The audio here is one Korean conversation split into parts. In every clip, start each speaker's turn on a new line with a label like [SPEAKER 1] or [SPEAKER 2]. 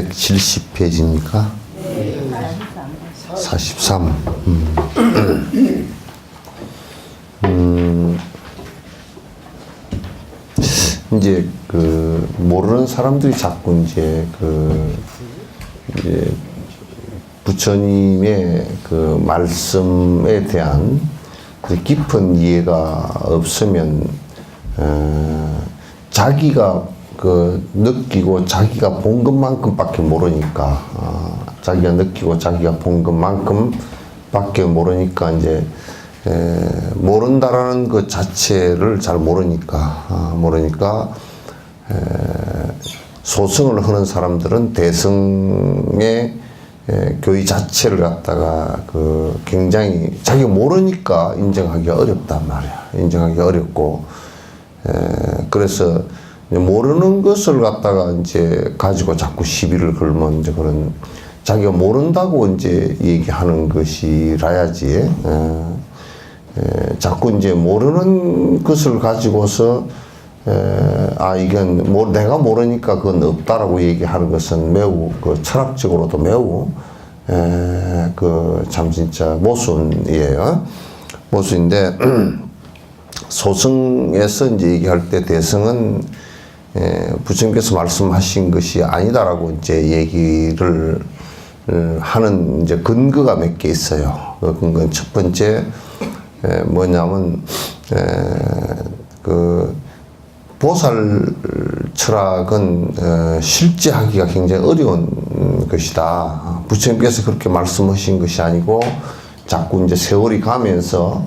[SPEAKER 1] 270페이지입니까? 43. 이제 모르는 사람들이 자꾸 이제 부처님의 말씀에 대한 깊은 이해가 없으면 자기가 느끼고 자기가 본 것만큼밖에 모르니까 자기가 느끼고 자기가 본 것만큼밖에 모르니까 이제 모른다라는 것 자체를 잘 모르니까 소승을 하는 사람들은 대승의 교의 자체를 갖다가 굉장히 자기가 모르니까 인정하기가 어렵단 말이야. 인정하기가 어렵고 그래서 모르는 것을 갖다가 이제 가지고 자꾸 시비를 걸면 이제 그런 자기가 모른다고 이제 얘기하는 것이라야지. 자꾸 이제 모르는 것을 가지고서 이건 내가 모르니까 그건 없다라고 얘기하는 것은 매우 철학적으로도 매우 참 진짜 모순이에요. 모순인데 소승에서 이제 얘기할 때 대승은 부처님께서 말씀하신 것이 아니다라고 이제 얘기를 하는 이제 근거가 몇 개 있어요. 그 근거는 첫 번째 뭐냐면 보살 철학은 실제 하기가 굉장히 어려운 것이다. 부처님께서 그렇게 말씀하신 것이 아니고 자꾸 이제 세월이 가면서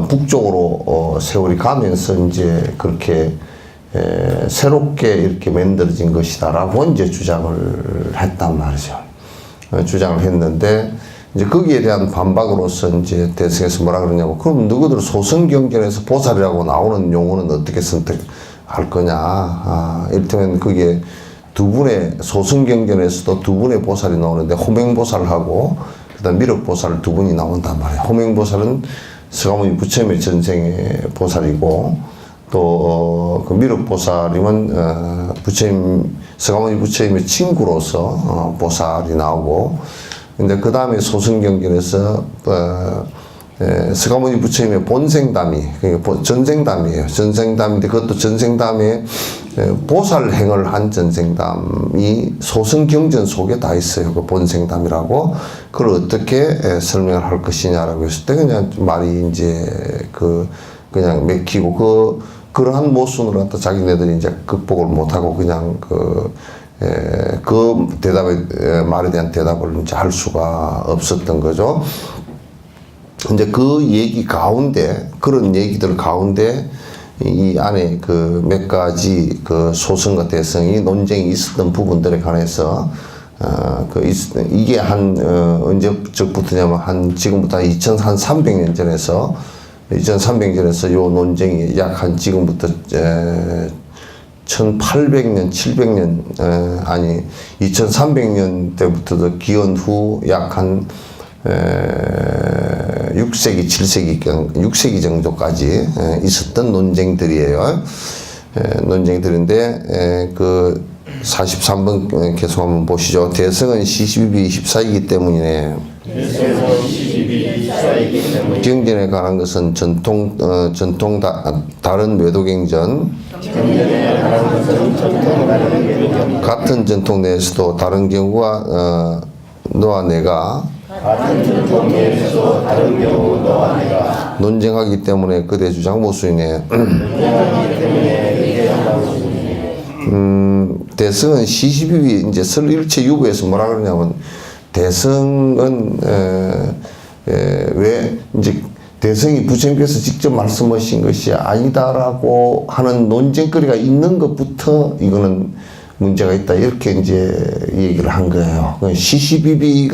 [SPEAKER 1] 북쪽으로 세월이 가면서 이제 그렇게 새롭게 이렇게 만들어진 것이다라고 이제 주장을 했단 말이죠. 주장을 했는데 이제 거기에 대한 반박으로서 이제 대승에서 뭐라 그러냐고, 그럼 너희들 소승경전에서 보살이라고 나오는 용어는 어떻게 선택할 거냐. 이를테면 그게 두 분의 소승경전에서도 두 분의 보살이 나오는데 호맹보살하고 그다음 미륵보살 두 분이 나온단 말이에요. 호맹보살은 서가모니 부처님의 전생의 보살이고 또 그 미륵보살이면 서가모니 부처님의 친구로서 보살이 나오고, 근데 그 다음에 소승경전에서 서가모니 부처님의 본생담이 전생담이에요. 전생담인데 그것도 전생담에 보살행을 한 전생담이 소승경전 속에 다 있어요. 그 본생담이라고. 그걸 어떻게 설명을 할 것이냐라고 했을 때 그냥 말이 이제 그냥 맥히고 그러한 모순을 갖다 자기네들이 이제 극복을 못하고 그냥 말에 대한 대답을 이제 할 수가 없었던 거죠. 이제 그 얘기 가운데, 그런 얘기들 가운데 이 안에 몇 가지 소승과 대승이 논쟁이 있었던 부분들에 관해서 이게 언제적부터냐면 지금부터 2300년 전에서 2300년에서 요 논쟁이 약 지금부터 1800년, 700년, 2300년 때부터도 기원 후 약 6세기, 6세기 정도까지 있었던 논쟁들이에요. 논쟁들인데, 43번 계속 한번 보시죠. 대승은 시시비비 14이기 때문이네. 경전에 관한 것은 다른 외도경전, 같은 전통 내에서도 다른 경우가 너와 내가 논쟁하기 때문에 그대 주장 모순이네. 대승은 시시비비 이제 설일체 유부에서 뭐라 그러냐면, 대승은 왜 이제 대승이 부처님께서 직접 말씀하신 것이 아니다라고 하는 논쟁거리가 있는 것부터 이거는 문제가 있다, 이렇게 이제 얘기를 한 거예요. 시시비비의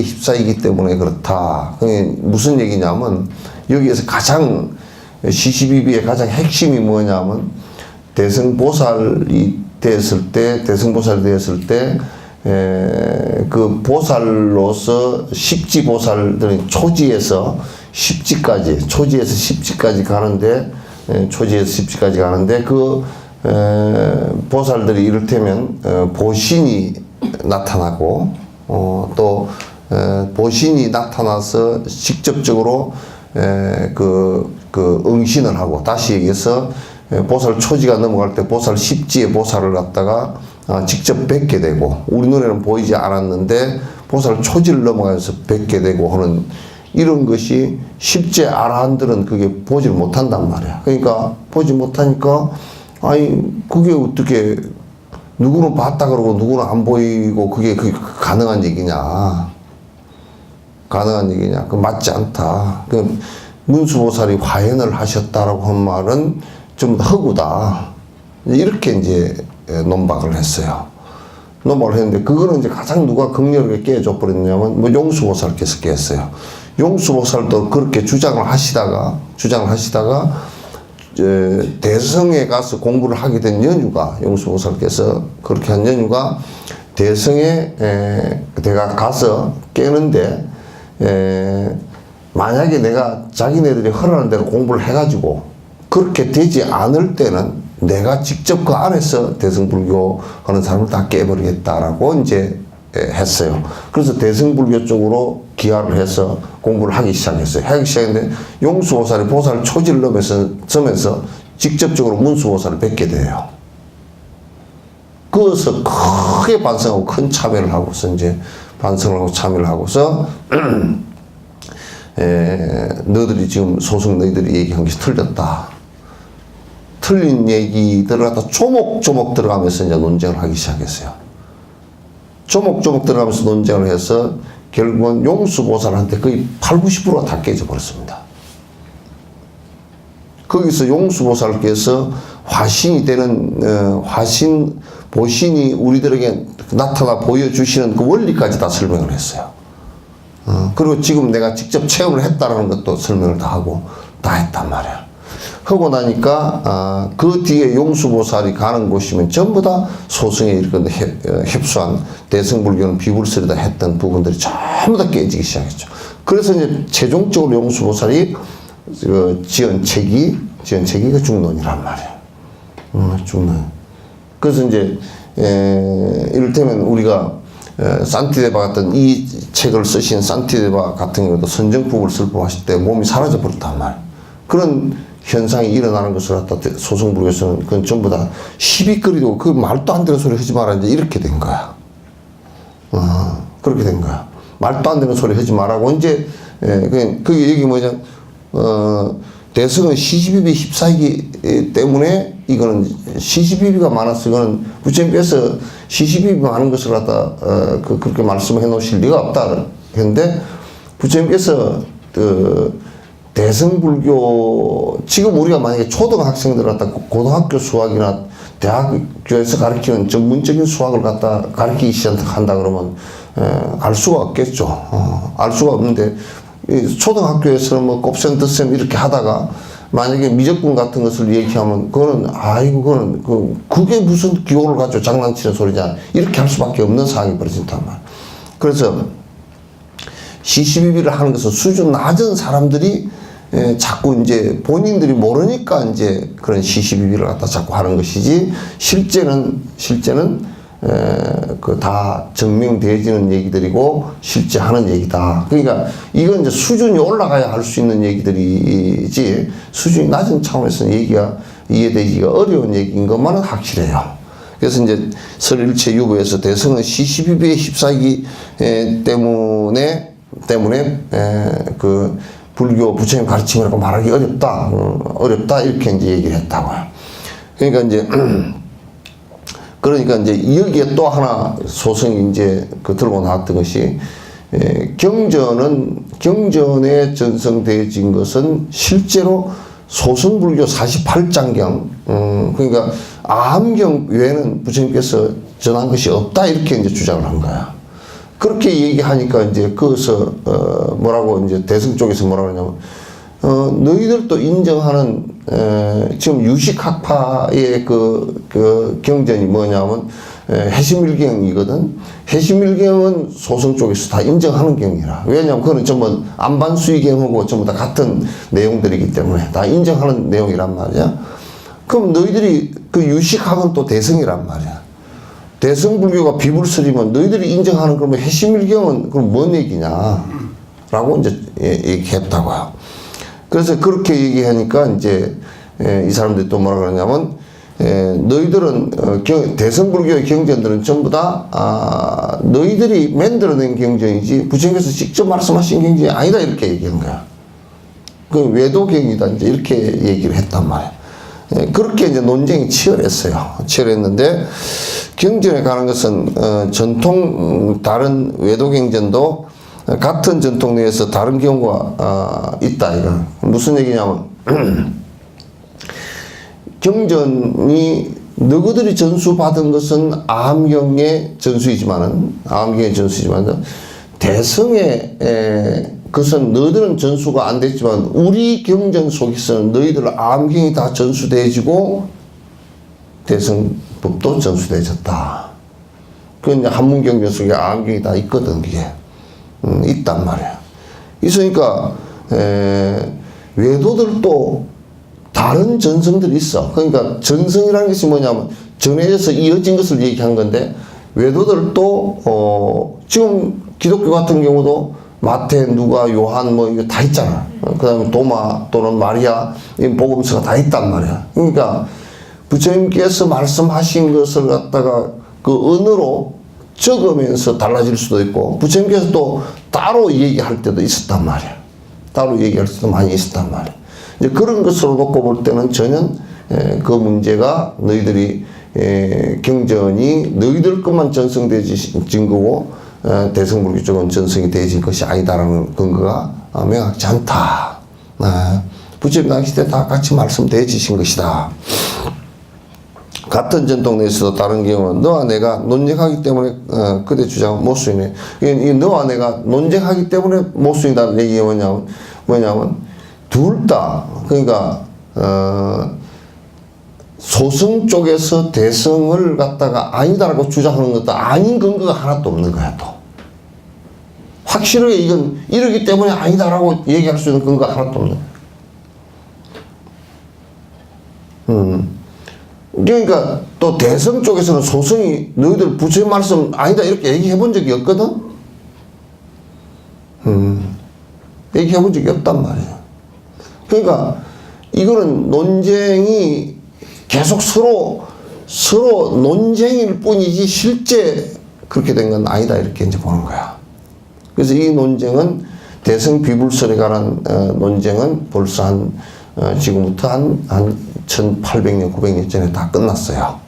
[SPEAKER 1] 힙사이기 때문에 그렇다. 무슨 얘기냐면, 여기에서 시시비비의 가장 핵심이 뭐냐면, 대승보살이 되었을 때 그 보살로서 십지보살들은 초지에서 십지까지 가는데 그 보살들이 이를테면 보신이 나타나고 또 보신이 나타나서 직접적으로 그 응신을 하고, 다시 얘기해서 보살 초지가 넘어갈 때 보살 십지의 보살을 갖다가 직접 뵙게 되고, 우리 눈에는 보이지 않았는데 보살 초지를 넘어가면서 뵙게 되고 하는 이런 것이 십제 아라한들은 그게 보지를 못한단 말이야. 그러니까 보지 못하니까 아니 그게 어떻게 누구는 봤다 그러고 누구는 안 보이고 그게 가능한 얘기냐? 가능한 얘기냐? 그 맞지 않다. 그 문수보살이 화연을 하셨다라고 한 말은 좀 허구다. 이렇게 이제 논박을 했어요. 논박을 했는데, 그거는 이제 가장 누가 극렬하게 깨줘 버렸냐면 뭐 용수보살께서 깼어요. 용수보살도 그렇게 주장을 하시다가 대성에 가서 공부를 하게 된 연유가, 용수보살께서 그렇게 한 연유가 대성에 내가 가서 깨는데 만약에 내가 자기네들이 허락하는 대로 공부를 해가지고 그렇게 되지 않을 때는 내가 직접 그 안에서 대승불교 하는 사람을 다 깨버리겠다라고 이제 했어요. 그래서 대승불교 쪽으로 기하를 해서 공부를 하기 시작했어요. 하기 시작했는데 용수보살이 보살 초지를 넘으면서 직접적으로 문수보살을 뵙게 돼요. 그래서 크게 반성하고 큰 참여를 하고서 이제 반성을 하고 참여를 하고서 너희들이 지금 소승 너희들이 얘기한 것이 틀렸다. 틀린 얘기들을 갖다 조목조목 들어가면서 이제 논쟁을 하기 시작했어요. 조목조목 들어가면서 논쟁을 해서 결국은 용수보살한테 거의 80~90%가 다 깨져버렸습니다. 거기서 용수보살께서 화신이 되는 보신이 우리들에게 나타나 보여주시는 그 원리까지 다 설명을 했어요. 그리고 지금 내가 직접 체험을 했다라는 것도 설명을 다 하고 다 했단 말이야. 하고 나니까 그 뒤에 용수보살이 가는 곳이면 전부 다 소승에 이렇게 협소한 대승불교는 비불설이다 했던 부분들이 전부 다 깨지기 시작했죠. 그래서 이제 최종적으로 용수보살이 지은 책이 그 중론이란 말이에요. 중론. 그래서 이제 이를테면 우리가 산티데바 같은 이 책을 쓰신 산티데바 같은 경우도 선정법을 설법하실 때 몸이 사라져 버렸단 말이에요. 그런 현상이 일어나는 것을 갖다 소승불교에서는 그건 전부 다 시비거리고 그 말도 안 되는 소리 하지 마라 이제 이렇게 된 거야. 그렇게 된 거야. 말도 안 되는 소리 하지 말라고 이제 그게 얘기 뭐냐, 대승은 시시비비 14기 때문에 이거는 시시비비가 많아서 이거는 부처님께서 시시비비 많은 것을 갖다 그렇게 말씀해 놓으실 리가 없다 했는데, 부처님께서 대승불교 지금 우리가 만약에 초등학생들 갖다 고등학교 수학이나 대학교에서 가르치는 전문적인 수학을 갖다 가르치기 시작한다 그러면 알 수가 없겠죠. 알 수가 없는데 초등학교에서는 뭐 곱셈 덧셈 이렇게 하다가 만약에 미적분 같은 것을 얘기하면 그거는 그거는 그게 무슨 기호를 가지고 장난치는 소리냐 이렇게 할 수밖에 없는 상황이 벌어진단 말이야. 그래서 시시비비를 하는 것은 수준 낮은 사람들이 자꾸 이제 본인들이 모르니까 이제 그런 시시비비를 갖다 자꾸 하는 것이지, 실제는 그 다 증명되어지는 얘기들이고 실제 하는 얘기다. 그러니까 이건 이제 수준이 올라가야 할 수 있는 얘기들이지, 수준이 낮은 차원에서는 얘기가 이해되기가 어려운 얘기인 것만은 확실해요. 그래서 이제 설일체 유보에서 대성은 시시비비의 휩싸이기 때문에 그 불교 부처님 가르침이라고 말하기 어렵다 이렇게 이제 얘기를 했다고요. 그러니까 이제 여기에 또 하나 소승이 이제 들고 나왔던 것이, 경전에 전성되어진 것은 실제로 소승불교 48장경, 그러니까 아함경 외에는 부처님께서 전한 것이 없다 이렇게 이제 주장을 한 거야. 그렇게 얘기하니까 이제 거기서 뭐라고 이제 대승 쪽에서 뭐라고 하냐면, 너희들도 인정하는 지금 유식학파의 그 경전이 뭐냐면 해심일경이거든. 해심일경은 소승 쪽에서 다 인정하는 경이라. 왜냐하면 그거는 전부 안반수의경하고 전부 다 같은 내용들이기 때문에 다 인정하는 내용이란 말이야. 그럼 너희들이 그 유식학은 또 대성이란 말이야. 대성불교가 비불설이면 너희들이 인정하는 그러면 해심일경은 그럼 뭔 얘기냐? 라고 이제 얘기했다고요. 그래서 그렇게 얘기하니까 이제 이 사람들이 또 뭐라 그러냐면 너희들은 대성불교의 경전들은 전부 다 너희들이 만들어낸 경전이지 부처님께서 직접 말씀하신 경전이 아니다 이렇게 얘기한 거야. 그 외도경이다 이제 이렇게 얘기를 했단 말이야. 그렇게 이제 논쟁이 치열했어요. 치열했는데 경전에 관한 것은 전통 다른 외도경전도 같은 전통 내에서 다른 경우가 있다 이거. 무슨 얘기냐면 경전이 너희들이 전수받은 것은 아함경의 전수이지만 대성의 그것은 너희들은 전수가 안 됐지만 우리 경전 속에서는 너희들 아함경이 다 전수되어지고 대성법도 전수되어졌다. 그건 이제 한문경전 속에 아함경이 다 있거든 그게. 있단 말이야. 있으니까 외도들도 다른 전성들이 있어. 그러니까 전성이라는 것이 뭐냐면 전해져서 이어진 것을 얘기한 건데 외도들도 지금 기독교 같은 경우도 마태, 누가, 요한 뭐 이거 다 있잖아. 그 다음에 도마 또는 마리아 이 복음서가 다 있단 말이야. 그러니까 부처님께서 말씀하신 것을 갖다가 그 언어로 적으면서 달라질 수도 있고 부처님께서 또 따로 얘기할 때도 있었단 말이야. 따로 얘기할 수도 많이 있었단 말이야. 이제 그런 것으로 놓고 볼 때는 전혀 그 문제가 너희들이 경전이 너희들 것만 전성되어진 거고 대성불교 쪽은 전성이 되어진 것이 아니다라는 근거가 명확치 않다. 부처님 당시 때 다 같이 말씀되어지신 것이다. 같은 전통 내에서도 다른 경우는 너와 내가 논쟁하기 때문에 그대 주장은 못 수이네. 너와 내가 논쟁하기 때문에 못 수인다는 얘기가 뭐냐면 둘 다 그러니까 소승 쪽에서 대성을 갖다가 아니다라고 주장하는 것도 아닌 근거가 하나도 없는 거야 또. 확실하게 이건 이러기 때문에 아니다라고 얘기할 수 있는 근거가 하나도 없는 거야. 그러니까 또 대성 쪽에서는 소승이 너희들 부처님 말씀 아니다 이렇게 얘기해 본 적이 없거든. 얘기해 본 적이 없단 말이야. 그러니까 이거는 논쟁이 계속 서로 논쟁일 뿐이지 실제 그렇게 된 건 아니다 이렇게 이제 보는 거야. 그래서 이 논쟁은 대성 비불설에 관한 논쟁은 벌써 지금부터 한 1800년, 900년 전에 다 끝났어요.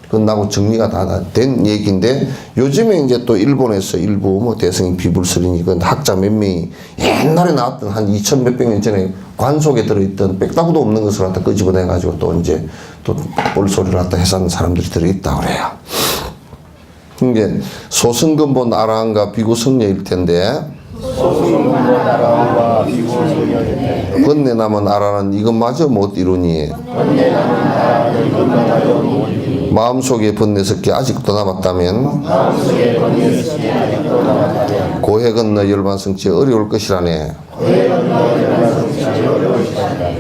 [SPEAKER 1] 끝나고 정리가 다 된 얘기인데 요즘에 이제 또 일본에서 일부 뭐 대성이 비불설이니 이건 학자 몇 명이 옛날에 나왔던 한 2000 몇백 년 전에 관 속에 들어있던 빽다구도 없는 것을 갖다 끄집어내가지고 또 이제 또 뻘소리를 갖다 해산 사람들이 들어있다 그래요. 이게 소승근본 아라한과 비구성녀일 텐데 번뇌 남은 아라는 이것마저 못 이루니 마음속에 번뇌 섞기 아직도 남았다면 고해 건너 열반 성취 어려울 것이라네.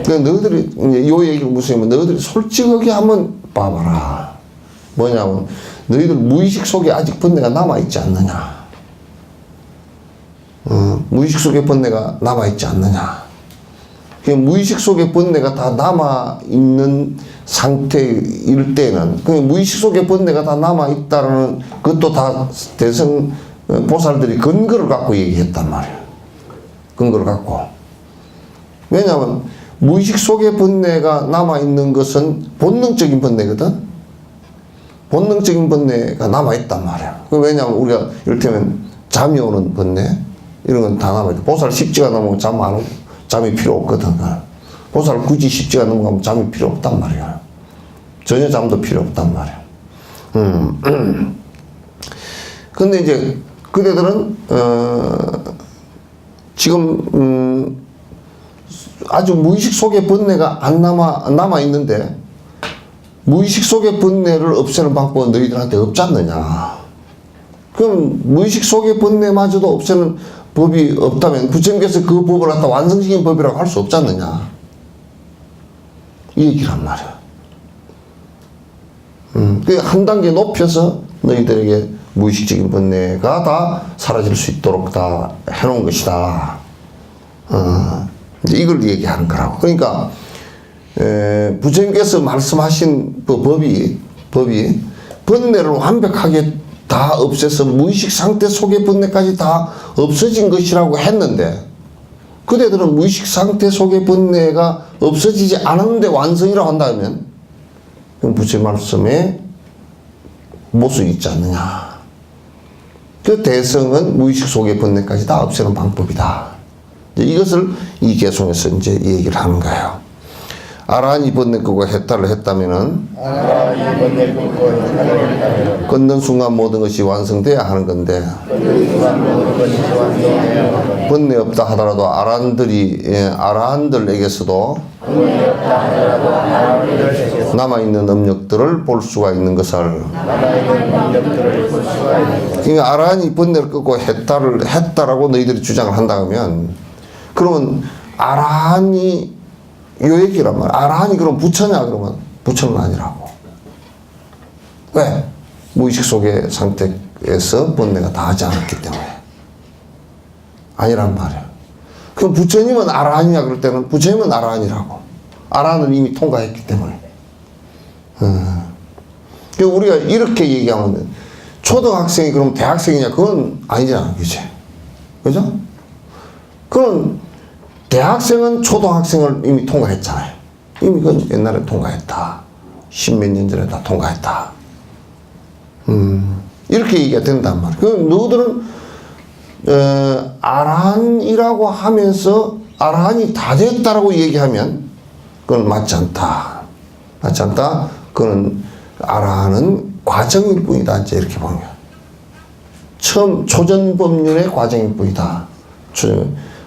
[SPEAKER 1] 그러니까 너희들이 요 얘기가 무슨 너희들이 솔직하게 한번 봐봐라. 뭐냐면 너희들 무의식 속에 아직 번뇌가 남아있지 않느냐. 무의식 속에 번뇌가 남아있지 않느냐. 무의식 속에 번뇌가 다 남아있는 상태일 때는 무의식 속에 번뇌가 다 남아있다는 그것도 다 대성 보살들이 근거를 갖고 얘기했단 말이야. 근거를 갖고. 왜냐하면 무의식 속에 번뇌가 남아있는 것은 본능적인 번뇌거든. 본능적인 번뇌가 남아있단 말이야. 왜냐하면 우리가 이를테면 잠이 오는 번뇌 이런 건 다 남아있다. 보살 10지가 넘으면 잠이 필요 없거든. 보살 굳이 10지가 넘어가면 잠이 필요 없단 말이야. 전혀 잠도 필요 없단 말이야. 근데 이제 그대들은 지금 아주 무의식 속에 번뇌가 안 남아 있는데 무의식 속의 번뇌를 없애는 방법은 너희들한테 없지 않느냐. 그럼 무의식 속의 번뇌마저도 없애는 법이 없다면 부처님께서 그 법을 갖다 완성시킨 법이라고 할 수 없지 않느냐. 이 얘기란 말이야. 그 한 단계 높여서 너희들에게 무의식적인 번뇌가 다 사라질 수 있도록 다 해놓은 것이다. 이제 이걸 얘기하는 거라고. 그러니까 부처님께서 말씀하신 그 법이 번뇌를 완벽하게 다 없애서 무의식 상태 속의 번뇌까지 다 없어진 것이라고 했는데, 그대들은 무의식 상태 속의 번뇌가 없어지지 않았는데 완성이라고 한다면, 그럼 부처님 말씀에 모순이 있지 않느냐. 그 대성은 무의식 속의 번뇌까지 다 없애는 방법이다. 이것을 이 개송에서 이제 얘기를 하는 거예요. 아라한이 번뇌 끄고 해탈을 했다면은 걷는 순간 모든 것이 완성돼야 하는 건데, 번뇌 없다 하더라도 아라한들에게서도 남아있는 업력들을 볼 수가 있는 것을, 그러니까 아라한이 번뇌를 끄고 해탈을 했다라고 너희들이 주장을 한다 하면, 그러면 아라한이 요 얘기란 말이야. 아라한이 그럼 부처냐? 그러면 부처는 아니라고. 왜? 무의식 속의 상태에서 번뇌가 다 하지 않았기 때문에. 아니란 말이야. 그럼 부처님은 아라한이냐? 그럴 때는 부처님은 아라한이라고. 아라한을 이미 통과했기 때문에. 그러니까 우리가 이렇게 얘기하면 초등학생이 그럼 대학생이냐? 그건 아니잖아. 그치? 그죠? 그럼 대학생은 초등학생을 이미 통과했잖아요. 이미 그건 옛날에 통과했다. 십몇 년 전에 다 통과했다. 이렇게 얘기가 된단 말이야. 그럼 너희들은 아라한이라고 하면서 아라한이 다 됐다라고 얘기하면 그건 맞지 않다. 맞지 않다. 그건 아라한은 과정일 뿐이다. 이제 이렇게 보면. 처음 초전 법륜의 과정일 뿐이다.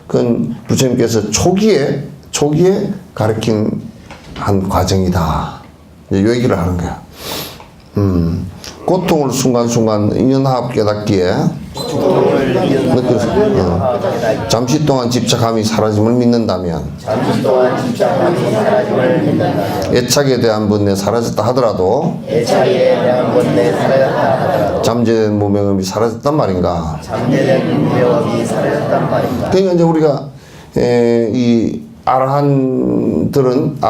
[SPEAKER 1] 그건 부처님께서 초기에 가르친 한 과정이다. 이 얘기를 하는 거야. 고통을 순간순간 인연합 깨닫기에 잠시 동안 집착함이 사라짐을 믿는다면, 애착에 대한 번뇌 사라졌다 하더라도 잠재된 무명음이 사라졌단 말인가. 그러니까 이제 우리가 이 아라한들은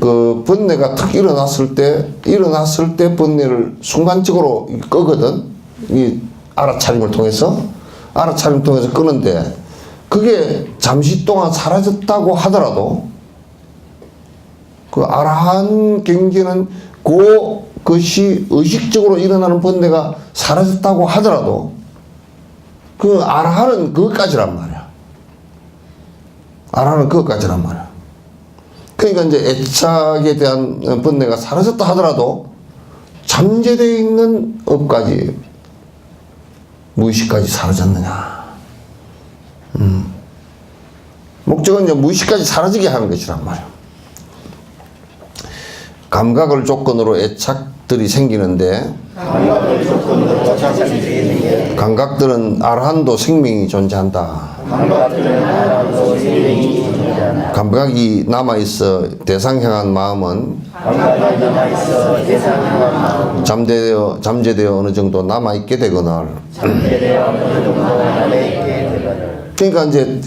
[SPEAKER 1] 그 번뇌가 탁 일어났을 때 번뇌를 순간적으로 끄거든. 이 알아차림을 통해서 끄는데, 그게 잠시 동안 사라졌다고 하더라도 그 아라한 경계는 그것이 의식적으로 일어나는 번뇌가 사라졌다고 하더라도 그 아라한은 그것까지란 말이야. 아라한은 그것까지란 말이야. 그러니까 이제 애착에 대한 번뇌가 사라졌다 하더라도 잠재되어 있는 업까지, 무의식까지 사라졌느냐. 목적은 이제 무의식까지 사라지게 하는 것이란 말이야. 감각을 조건으로 애착들이 생기는데, 감각들은 아라한도 생명이 존재한다. 감각이 남아있어 대상 향한 마음은 잠재되어 어느 정도 남아있게 되거늘. 그러니까 이제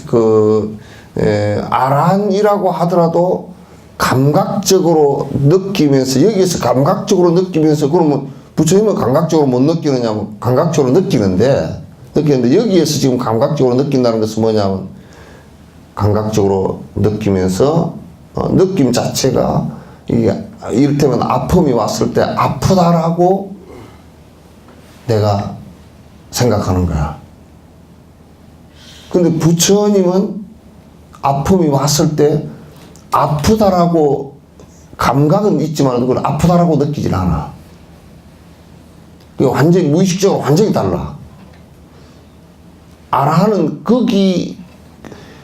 [SPEAKER 1] 아라한이라고 하더라도 감각적으로 느끼면서, 여기에서 감각적으로 느끼면서, 그러면 부처님은 감각적으로 못 느끼느냐면 감각적으로 느끼는데 여기에서 지금 감각적으로 느낀다는 것은 뭐냐면, 감각적으로 느끼면서 느낌 자체가 이게 이를테면 아픔이 왔을 때 아프다라고 내가 생각하는 거야. 근데 부처님은 아픔이 왔을 때 아프다라고 감각은 있지만 그걸 아프다라고 느끼질 않아. 완전히 무의식적으로 완전히 달라. 아라한은 거기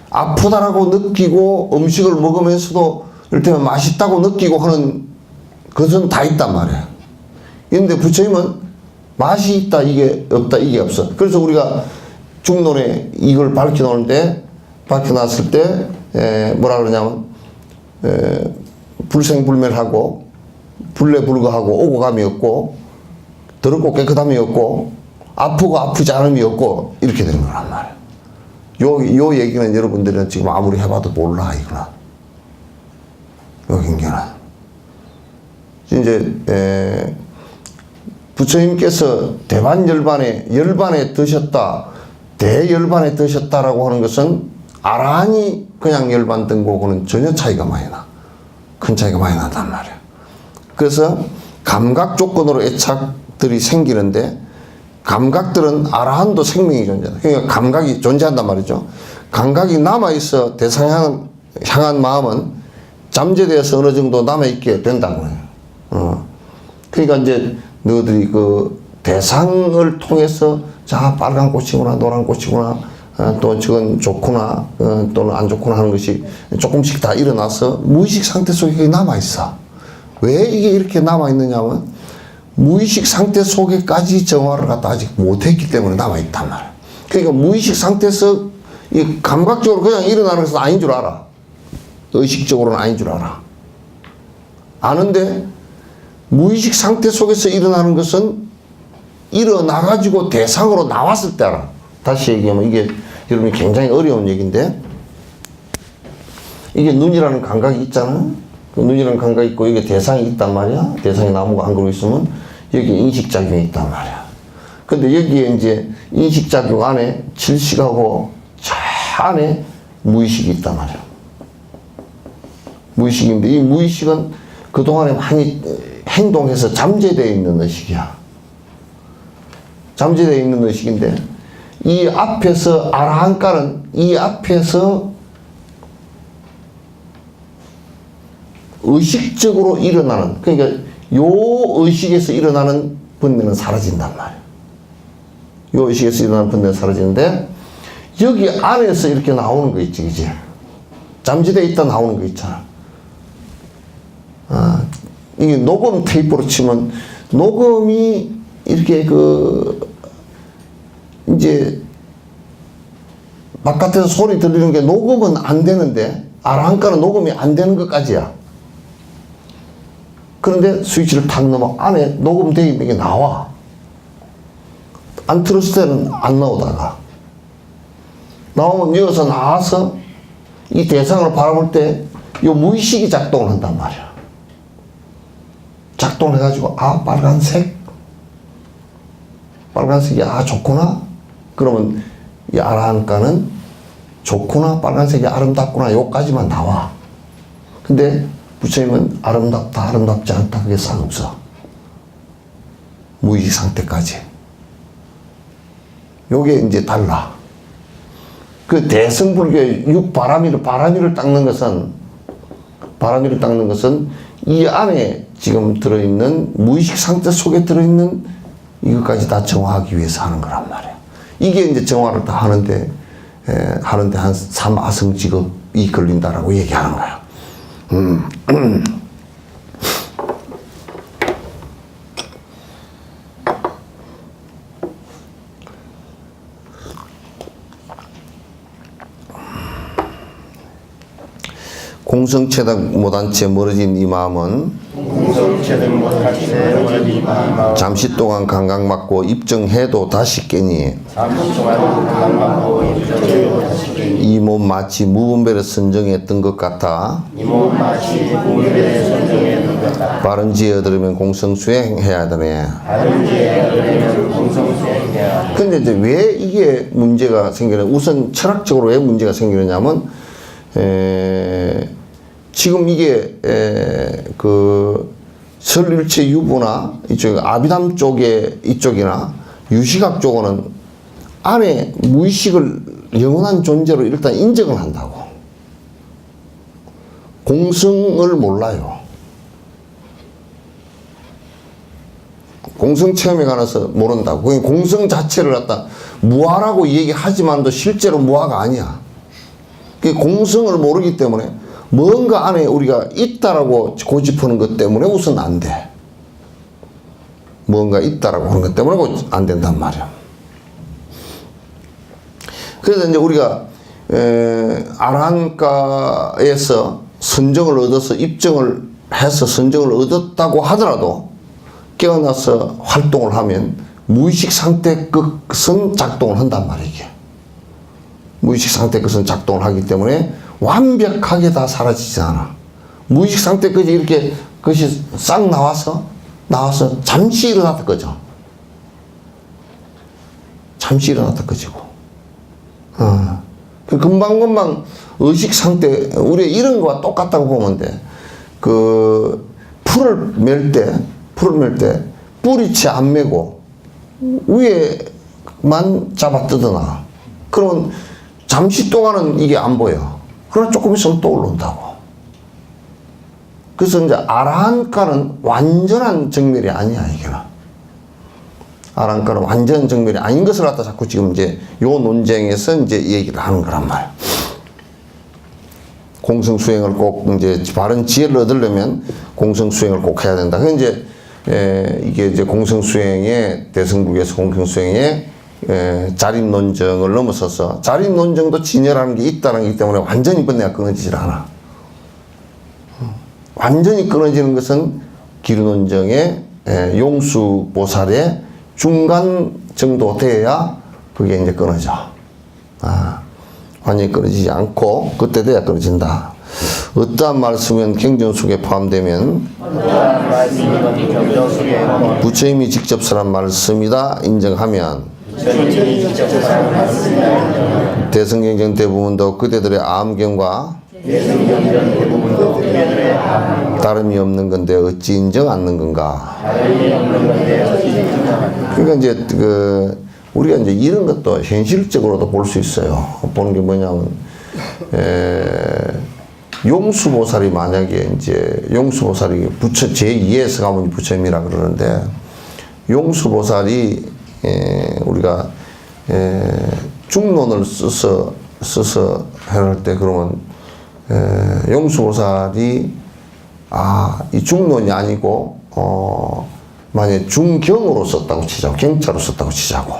[SPEAKER 1] 아프다라고 느끼고 음식을 먹으면서도 이를테면 맛있다고 느끼고 하는 것은 다 있단 말이야. 그런데 부처님은 맛이 있다, 이게 없다, 이게 없어. 그래서 우리가 중론에 이걸 밝혀놨을 때 뭐라 그러냐면 불생불멸하고 불레불거하고 오고 감이 없고 더럽고 깨끗함이 없고 아프고 아프지 않음이 없고 이렇게 되는 거란 말이에요. 요 얘기는 여러분들은 지금 아무리 해봐도 몰라 이거는. 요 경계는 이제 부처님께서 열반에 드셨다 대열반에 드셨다라고 하는 것은 아라한이 그냥 열반 든 거고는 전혀 차이가 많이 나. 큰 차이가 많이 난단 말이에요. 그래서 감각 조건으로 애착들이 생기는데 감각들은 아라한도 생명이 존재한다. 그러니까 감각이 존재한단 말이죠. 감각이 남아있어 대상을 향한 마음은 잠재되어서 어느 정도 남아있게 된다고 해요. 그러니까 이제 너희들이 그 대상을 통해서 자 빨간 꽃이구나 노란 꽃이구나 또 저건 좋구나 또는 안 좋구나 하는 것이 조금씩 다 일어나서 무의식 상태 속에 남아있어. 왜 이게 이렇게 남아있느냐면 무의식 상태 속에까지 정화를 갖다 아직 못했기 때문에 남아있단 말이야. 그러니까 무의식 상태에서 이 감각적으로 그냥 일어나는 것은 아닌 줄 알아. 의식적으로는 아닌 줄 알아. 아는데 무의식 상태 속에서 일어나는 것은 일어나가지고 대상으로 나왔을 때 알아. 다시 얘기하면 이게 여러분이 굉장히 어려운 얘기인데 이게 눈이라는 감각이 있잖아. 그 눈이라는 감각이 있고 이게 대상이 있단 말이야. 대상이 나무가 안 그러고 있으면 여기에 인식작용이 있단 말이야. 근데 여기에 이제 인식작용 안에 질식하고 저 안에 무의식이 있단 말이야. 무의식인데 이 무의식은 그동안에 많이 행동해서 잠재되어 있는 의식이야. 잠재되어 있는 의식인데 이 앞에서 아라한가는 이 앞에서 의식적으로 일어나는 그러니까 요 의식에서 일어나는 번뇌는 사라진단 말이에요. 요 의식에서 일어나는 번뇌는 사라지는데 여기 안에서 이렇게 나오는 거 있지 그지? 잠재되어 있다 나오는 거 있잖아. 이게 녹음 테이프로 치면 녹음이 이렇게 이제 바깥에서 소리 들리는 게 녹음은 안 되는데 아라한가는 녹음이 안 되는 것까지야. 그런데 스위치를 탁 넣으면 안에 녹음되어 있는 게 나와. 안 틀었을 때는 안 나오다가 나오면 여기서 나와서 이 대상을 바라볼 때 이 무의식이 작동을 한단 말이야. 작동을 해가지고 빨간색이 좋구나. 그러면 이 아라한가는 좋구나 빨간색이 아름답구나 요까지만 나와. 근데 부처님은 아름답다 아름답지 않다 그게 싹 없어. 무의식 상태까지. 요게 이제 달라. 그 대승불교의 육바라미를 닦는 것은 이 안에 지금 들어있는 무의식 상태 속에 들어있는 이것까지 다 정화하기 위해서 하는 거란 말이에요. 이게 이제 정화를 다 하는데 한 3아성 직업이 걸린다라고 얘기하는 거야. 공성체득 못한 채 멀어진 이 마음은 잠시 동안 감각맞고 입증해도 다시 깨니 이 몸 마치 무분별의 선정했던 것 같아 바른 지혜 얻으려면 공성수행해야 되네. 근데 이제 왜 이게 문제가 생기냐, 우선 철학적으로 왜 문제가 생기느냐면 지금 이게 설일체 유부나 이쪽 아비담 쪽에 이쪽이나 유시각 쪽은 안에 무의식을 영원한 존재로 일단 인정을 한다고. 공성을 몰라요. 공성 체험에 관해서 모른다고. 공성 자체를 갖다 무아라고 얘기하지만도 실제로 무아가 아니야. 공성을 모르기 때문에 뭔가 안에 우리가 있다라고 고집하는 것 때문에 우선 안 돼. 뭔가 있다라고 하는 것 때문에 안 된단 말이야. 그래서 이제 우리가 아라한가에서 선정을 얻어서 입증을 해서 선정을 얻었다고 하더라도 깨어나서 활동을 하면 무의식 상태 끝은 작동을 한단 말이에요. 이게. 무의식 상태 끝은 작동을 하기 때문에 완벽하게 다 사라지지 않아. 무의식 상태 끝이 이렇게 그것이 싹 나와서 잠시 일어났다 꺼져. 잠시 일어났다 꺼지고. 그 금방금방 의식 상태, 우리 이런 거와 똑같다고 보면 돼. 그 풀을 멜 때 뿌리채 안 메고 위에만 잡아 뜯어놔. 그러면 잠시 동안은 이게 안 보여. 그러나 조금 있으면 또 올라온다고. 그래서 이제 아라한가는 완전한 정멸이 아니야, 이게는. 아라한가는 완전한 정멸이 아닌 것을 갖다 자꾸 지금 이제 요 논쟁에서 이제 얘기를 하는 거란 말이야. 공성수행을 꼭 이제 바른 지혜를 얻으려면 공성수행을 꼭 해야 된다. 그 이제 이게 이제 공성수행의 대승국에서 공성수행의 자립 논정을 넘어서서 자립 논정도 진열하는 게 있다는 게 있기 때문에 완전히 번뇌가 끊어지질 않아. 완전히 끊어지는 것은 기류 논정의 용수보살의 중간 정도 돼야 그게 이제 끊어져. 완전히 끊어지지 않고 그때 돼야 끊어진다. 어떠한 말씀은 경전속에 포함되면 부처님이 직접 설한 말씀이다 인정하면 대승경전 대부분도 그대들의 암경과 다름이 없는 건데 어찌 인정 않는 건가? 그러니까 이제 우리가 이제 이런 것도 현실적으로도 볼 수 있어요. 보는 게 뭐냐면 용수보살이 만약에 이제 용수보살이 부처 제2의 서가모니 부처님이라 그러는데 용수보살이 우리가 중론을 써서 해놓을 때 그러면 용수보살이 이 중론이 아니고 만약에 중경으로 썼다고 치자고 경자로 썼다고 치자고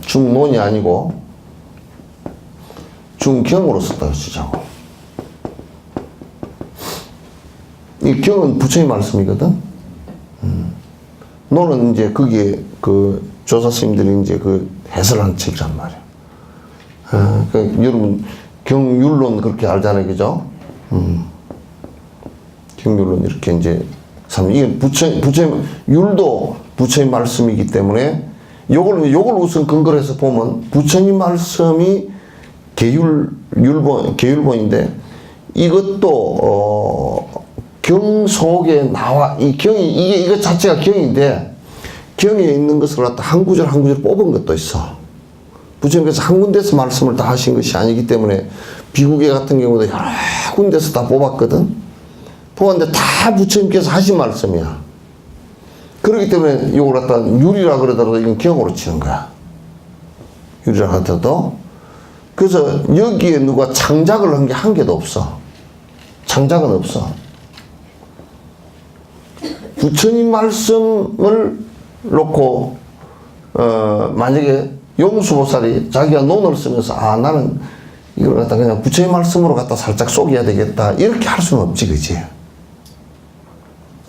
[SPEAKER 1] 중론이 아니고 중경으로 썼다고 치자고 이 경은 부처님 말씀이거든. 논은 이제 거기에 그 조사 스님들이 이제 그 해설한 책이란 말이야. 그러니까 여러분 경율론 그렇게 알잖아요, 그죠? 경율론 이렇게 이제 이게 부처님 율도 부처님 말씀이기 때문에 요걸 우선 근거로 해서 보면 부처님 말씀이 계율본인데 이것도 경 속에 나와 이 경이 이거 자체가 경인데 경에 있는 것을 갖다 한 구절 한 구절 뽑은 것도 있어. 부처님께서 한 군데서 말씀을 다 하신 것이 아니기 때문에 비구계 같은 경우도 여러 군데서 다 뽑았거든. 뽑았는데 다 부처님께서 하신 말씀이야. 그렇기 때문에 이걸 갖다 율이라 그러더라도 이건 경으로 치는 거야. 율이라 하더라도. 그래서 여기에 누가 창작을 한 게 한 개도 없어. 창작은 없어. 부처님 말씀을 놓고 만약에 용수보살이 자기가 논을 쓰면서 나는 이걸 갖다 그냥 부처님 말씀으로 갖다 살짝 속여야 되겠다 이렇게 할 수는 없지, 그지?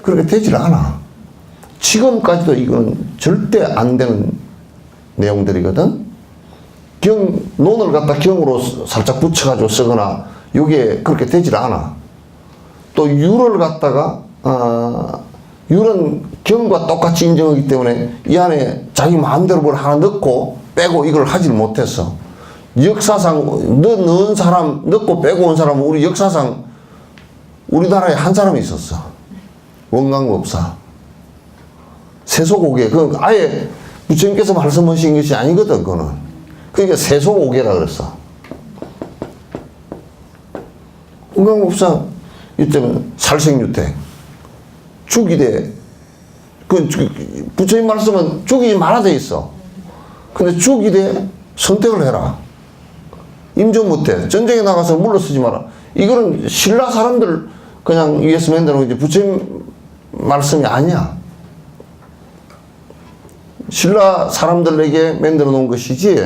[SPEAKER 1] 그렇게 되질 않아. 지금까지도 이건 절대 안 되는 내용들이거든. 논을 갖다 경으로 살짝 붙여가지고 쓰거나 이게 그렇게 되질 않아. 또 율을 갖다가 율은 경과 똑같이 인정하기 때문에 이 안에 자기 마음대로 뭘 하나 넣고 빼고 이걸 하질 못했어. 역사상 넣은 사람 넣고 빼고 온 사람은 우리 역사상 우리나라에 한 사람이 있었어. 원광법사. 세속오계. 그 아예 부처님께서 말씀하신 것이 아니거든, 그거는. 그러니까 세속오계라 그랬어. 원광법사 이때는 살생유택. 죽이되 부처님 말씀은 죽이지 말아 돼 있어. 근데 죽이되 선택을 해라. 임종 못해. 전쟁에 나가서 물러서지 마라. 이거는 신라 사람들 그냥 위에서 만들어 놓은 부처님 말씀이 아니야. 신라 사람들에게 만들어 놓은 것이지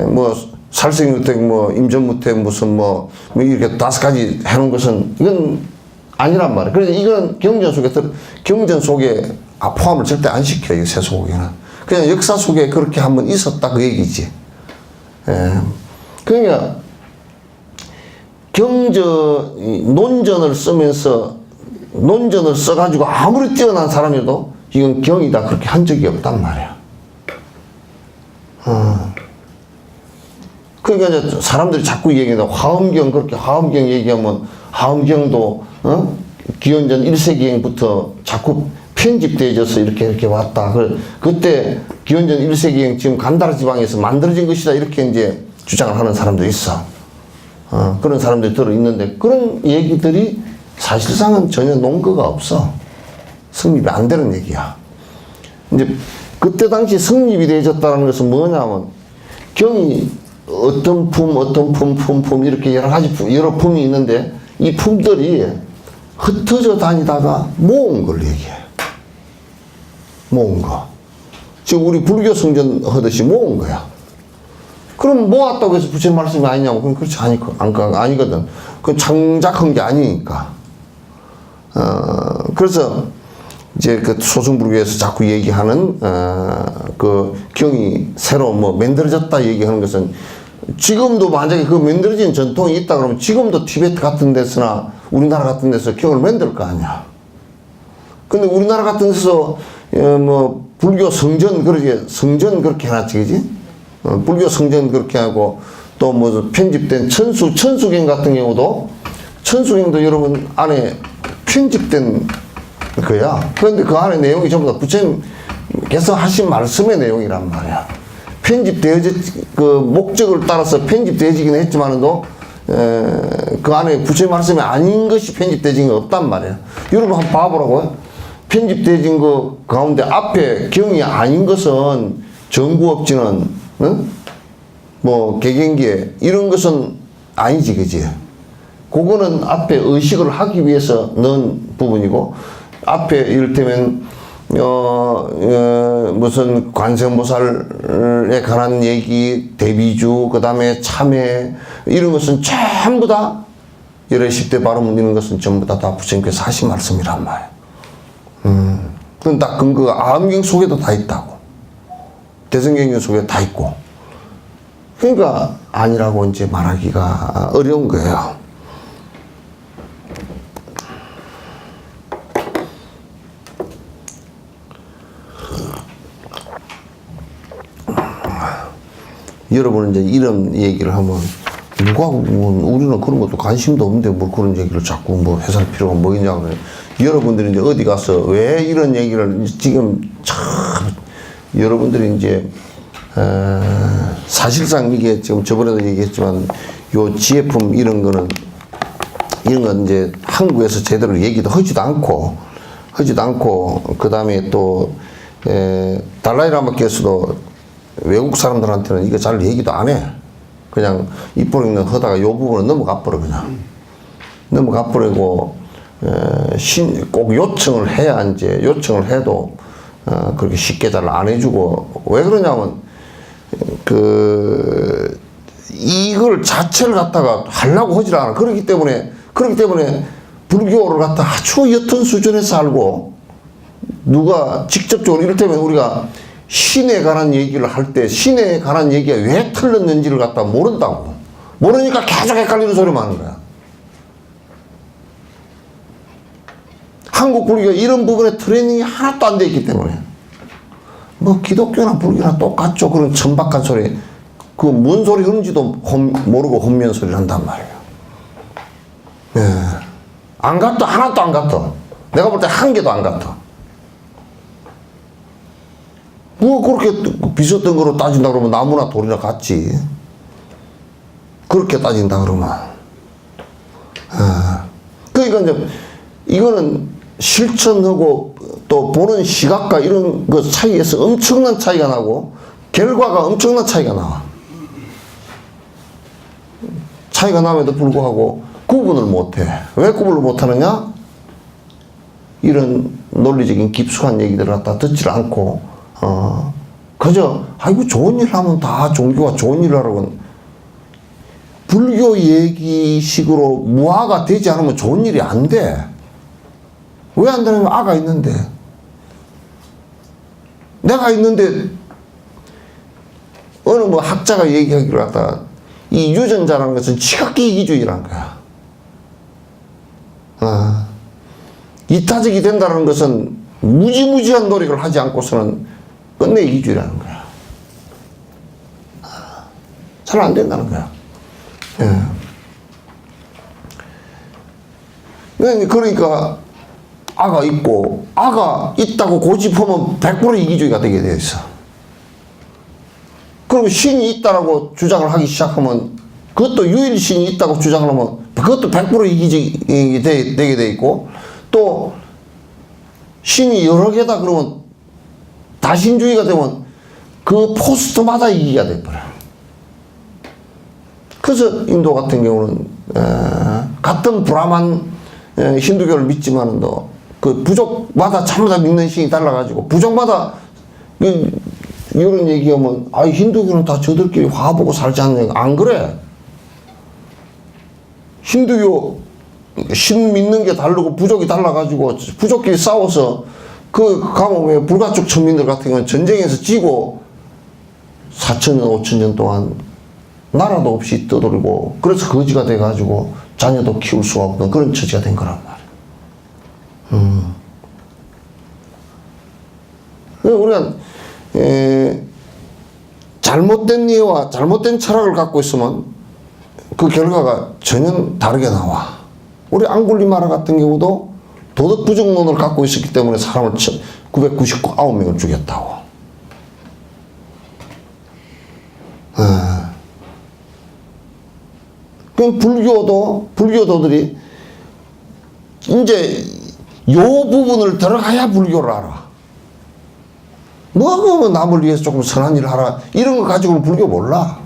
[SPEAKER 1] 뭐 살생유택, 뭐, 임전무택, 무슨 뭐, 이렇게 5가지 해놓은 것은, 이건 아니란 말이에요. 그래서 이건 경전 속에 포함을 절대 안 시켜요, 이 세소고기는. 그냥 역사 속에 그렇게 한번 있었다, 그 얘기지. 예. 그러니까, 논전을 쓰면서, 논전을 써가지고 아무리 뛰어난 사람이라도, 이건 경이다, 그렇게 한 적이 없단 말이야. 그러니까 이제 사람들이 자꾸 얘기한다. 화엄경, 그렇게 화엄경 얘기하면 화엄경도, 기원전 1세기행부터 자꾸 편집되어져서 이렇게 왔다. 그때 기원전 1세기행 지금 간다라 지방에서 만들어진 것이다. 이렇게 이제 주장을 하는 사람도 있어. 그런 사람들이 들어있는데 그런 얘기들이 사실상은 전혀 논거가 없어. 성립이 안 되는 얘기야. 이제 그때 당시 성립이 되어졌다는 것은 뭐냐면 경이 어떤 품 이렇게 여러 품이 있는데 이 품들이 흩어져 다니다가 모은 걸 얘기해. 모은 거. 지금 우리 불교 성전 하듯이 모은 거야. 그럼 모았다고 해서 부처님 말씀이 아니냐고. 그럼 그렇지 아니거든. 그건 창작한 게 아니니까. 그래서 이제 그 소승불교에서 자꾸 얘기하는 그 경이 새로 뭐 만들어졌다 얘기하는 것은 지금도 만약에 그 만들어진 전통이 있다 그러면 지금도 티베트 같은 데서나 우리나라 같은 데서 경을 만들 거 아니야. 근데 우리나라 같은 데서 뭐 불교 성전 그렇게 해놨지, 그지? 불교 성전 그렇게 하고 또 뭐 편집된 천수경 같은 경우도 천수경도 여러분 안에 편집된 거야. 그런데 그 안에 내용이 전부 다 부처님께서 하신 말씀의 내용이란 말이야. 그 목적을 따라서 편집되어지긴 했지만도 그 안에 부처님 말씀이 아닌 것이 편집되어진 게 없단 말이야. 여러분 한번 봐보라고요. 편집되어진 거 가운데 앞에 경이 아닌 것은 정구업지는 뭐 개경기에 이런 것은 아니지, 그지? 그거는 앞에 의식을 하기 위해서 넣은 부분이고 앞에 이를테면 무슨 관세음보살에 관한 얘기, 대비주, 그 다음에 참회 이런 것은 전부 다 열애 10대 발음 이런 것은 전부 다 부처님께서 하신 말씀이란 말이에요. 그건 다 근거가 아함경 속에도 다 있다고. 대성경경 속에 다 있고. 그러니까 아니라고 이제 말하기가 어려운 거예요. 여러분은 이제 이런 얘기를 하면 누가 우리는 그런 것도 관심도 없는데 뭘 그런 얘기를 자꾸 뭐 해설 필요가 뭐 있냐 그래. 여러분들이 이제 어디 가서 왜 이런 얘기를 지금 참 여러분들이 이제 사실상 이게 지금 저번에도 얘기했지만 요 지혜품 이런 건 이제 한국에서 제대로 얘기도 하지도 않고 그 다음에 또 달라이라마께서도 외국 사람들한테는 이거 잘 얘기도 안 해. 그냥 입버리는 하다가 요 부분은 넘어가 버려 그냥. 넘어가 버리고 꼭 요청을 해야 이제 요청을 해도 그렇게 쉽게 잘 안 해주고 왜 그러냐면 이걸 자체를 갖다가 하려고 하질 않아. 그렇기 때문에 불교를 갖다 아주 옅은 수준에서 알고 누가 직접적으로 이를테면 우리가 신에 관한 얘기를 할 때 신에 관한 얘기가 왜 틀렸는지를 갖다 모른다고. 모르니까 계속 헷갈리는 소리만 하는 거야. 한국 불교가 이런 부분에 트레이닝이 하나도 안 돼 있기 때문에 뭐 기독교나 불교나 똑같죠. 그런 천박한 소리 그 뭔 소리 하는지도 모르고 혼면 소리를 한단 말이에요. 예. 안 같아. 하나도 안 같아. 내가 볼 때 한 개도 안 같아. 뭐 그렇게 비슷한 거로 따진다 그러면 나무나 돌이나 같지. 그렇게 따진다 그러면. 그러니까 이제 이거는 실천하고 또 보는 시각과 이런 그 차이에서 엄청난 차이가 나고 결과가 엄청난 차이가 나와. 차이가 남에도 불구하고 구분을 못해. 왜 구분을 못하느냐? 이런 논리적인 깊숙한 얘기들을 갖다 듣질 않고 그저 아이고 좋은 일 하면 다 종교가 좋은 일을 하라고 불교 얘기식으로 무아가 되지 않으면 좋은 일이 안 돼. 왜 안 되냐면 아가 있는데. 내가 있는데 어느 뭐 학자가 얘기하기로 하다 이 유전자라는 것은 지각기 이기주의라는 거야. 이타적이 된다는 것은 무지무지한 노력을 하지 않고서는 끝내 이기주의라는 거야. 잘 안 된다는 거야. 예. 그러니까 아가 있고 아가 있다고 고집하면 100% 이기주의가 되게 돼 있어. 그리고 신이 있다라고 주장을 하기 시작하면 그것도 유일신이 있다고 주장을 하면 그것도 100% 이기주의가 되게 돼 있고 또 신이 여러 개다 그러면 다신주의가 되면 그 포스트마다 이기가 돼버려. 그래서 인도 같은 경우는 같은 브라만 힌두교를 믿지만도 그 부족마다 전부 다 믿는 신이 달라가지고 부족마다 이런 얘기하면 아 힌두교는 다 저들끼리 화보고 살지 않느냐. 안 그래. 힌두교 신 믿는 게 다르고 부족이 달라가지고 부족끼리 싸워서 그 가면 왜 불가촉 천민들 같은 경우는 전쟁에서 지고 4,000년 5,000년 동안 나라도 없이 떠돌고 그래서 거지가 돼가지고 자녀도 키울 수가 없는 그런 처지가 된 거란 말이야. 우리가 잘못된 이해와 잘못된 철학을 갖고 있으면 그 결과가 전혀 다르게 나와. 우리 앙굴리마라 같은 경우도 도덕 부정론을 갖고 있었기 때문에 사람을 999명을 죽였다고. 그럼 불교도들이 이제 요 부분을 들어가야 불교를 알아. 뭐 남을 위해서 조금 선한 일을 하라 이런 거 가지고는 불교 몰라.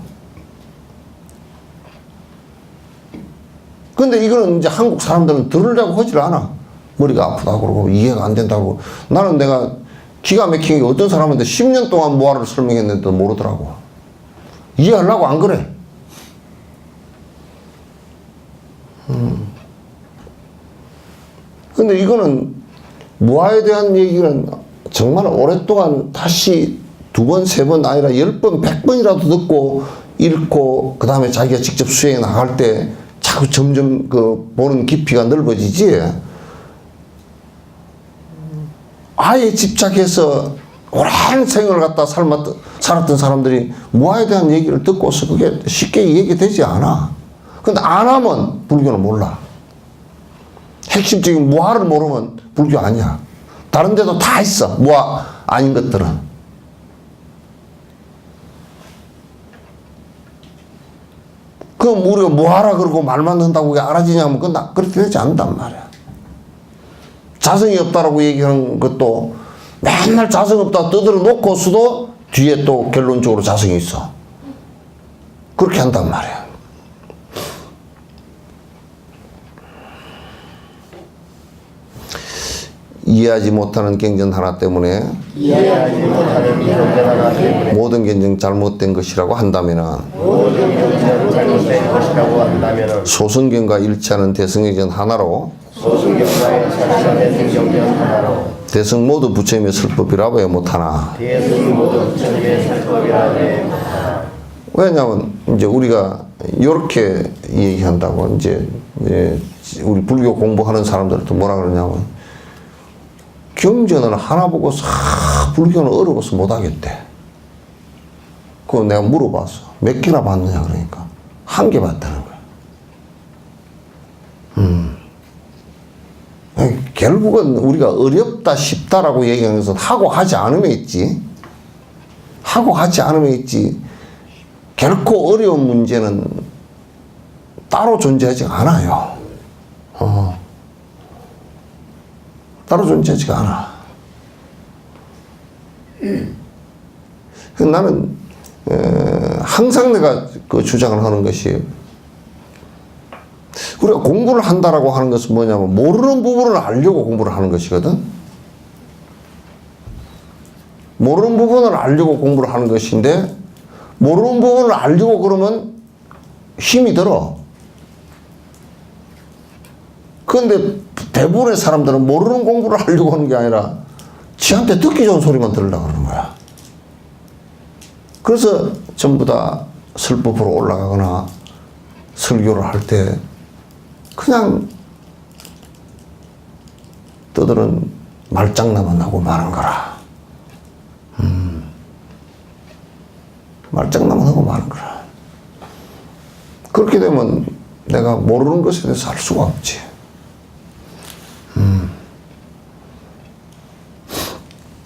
[SPEAKER 1] 근데 이거는 이제 한국 사람들은 들으려고 하질 않아. 머리가 아프다고 그러고 이해가 안 된다고. 나는 내가 기가 막힌 게 어떤 사람한테 10년 동안 무아를 설명했는데도 모르더라고. 이해하려고 안 그래. 근데 이거는 무아에 대한 얘기는 정말 오랫동안 다시 2번, 3번 아니라 10번, 100번이라도 듣고 읽고 그 다음에 자기가 직접 수행해 나갈 때 자꾸 점점 그 보는 깊이가 넓어지지. 아예 집착해서 오랜 생을 갖다 살았던 사람들이 무아에 대한 얘기를 듣고서 그게 쉽게 얘기되지 않아. 근데 안 하면 불교는 몰라. 핵심적인 무아를 모르면 불교 아니야. 다른 데도 다 있어. 무아 아닌 것들은. 그럼 우리가 무아라 그러고 말만 한다고 그게 알아지냐면 그건 그렇게 되지 않는단 말이야. 자성이 없다라고 얘기하는 것도 맨날 자성 없다 떠들어 놓고서도 뒤에 또 결론적으로 자성이 있어. 그렇게 한단 말이야. 이해하지 못하는 경전 하나 때문에 모든 경전 잘못된 것이라고 한다면은 소승경과 일치하는 대승경전 하나로 대승 모두 부처님의 설법이라고 해 못하나. 왜냐하면 이제 우리가 이렇게 얘기한다고 이제 우리 불교 공부하는 사람들도 뭐라 그러냐면 경전은 하나 보고 불교는 어려워서 못하겠대. 그거 내가 물어봤어. 몇 개나 봤느냐 그러니까 1개 봤다는 거야. 결국은 우리가 어렵다 쉽다라고 얘기하는 것은 하고 하지 않으면 있지. 하고 하지 않으면 있지. 결코 어려운 문제는 따로 존재하지 않아요. 따로 존재하지가 않아. 나는 항상 내가 그 주장을 하는 것이 우리가 공부를 한다라고 하는 것은 뭐냐면 모르는 부분을 알려고 공부를 하는 것이거든. 모르는 부분을 알려고 공부를 하는 것인데 모르는 부분을 알려고 그러면 힘이 들어. 그런데 대부분의 사람들은 모르는 공부를 하려고 하는 게 아니라 지한테 듣기 좋은 소리만 들으려고 하는 거야. 그래서 전부 다 설법으로 올라가거나 설교를 할 때 그냥 떠들은 말장난만 하고 마는 거라. 말장난만 하고 마는 거라. 그렇게 되면 내가 모르는 것에 대해서 알 수가 없지.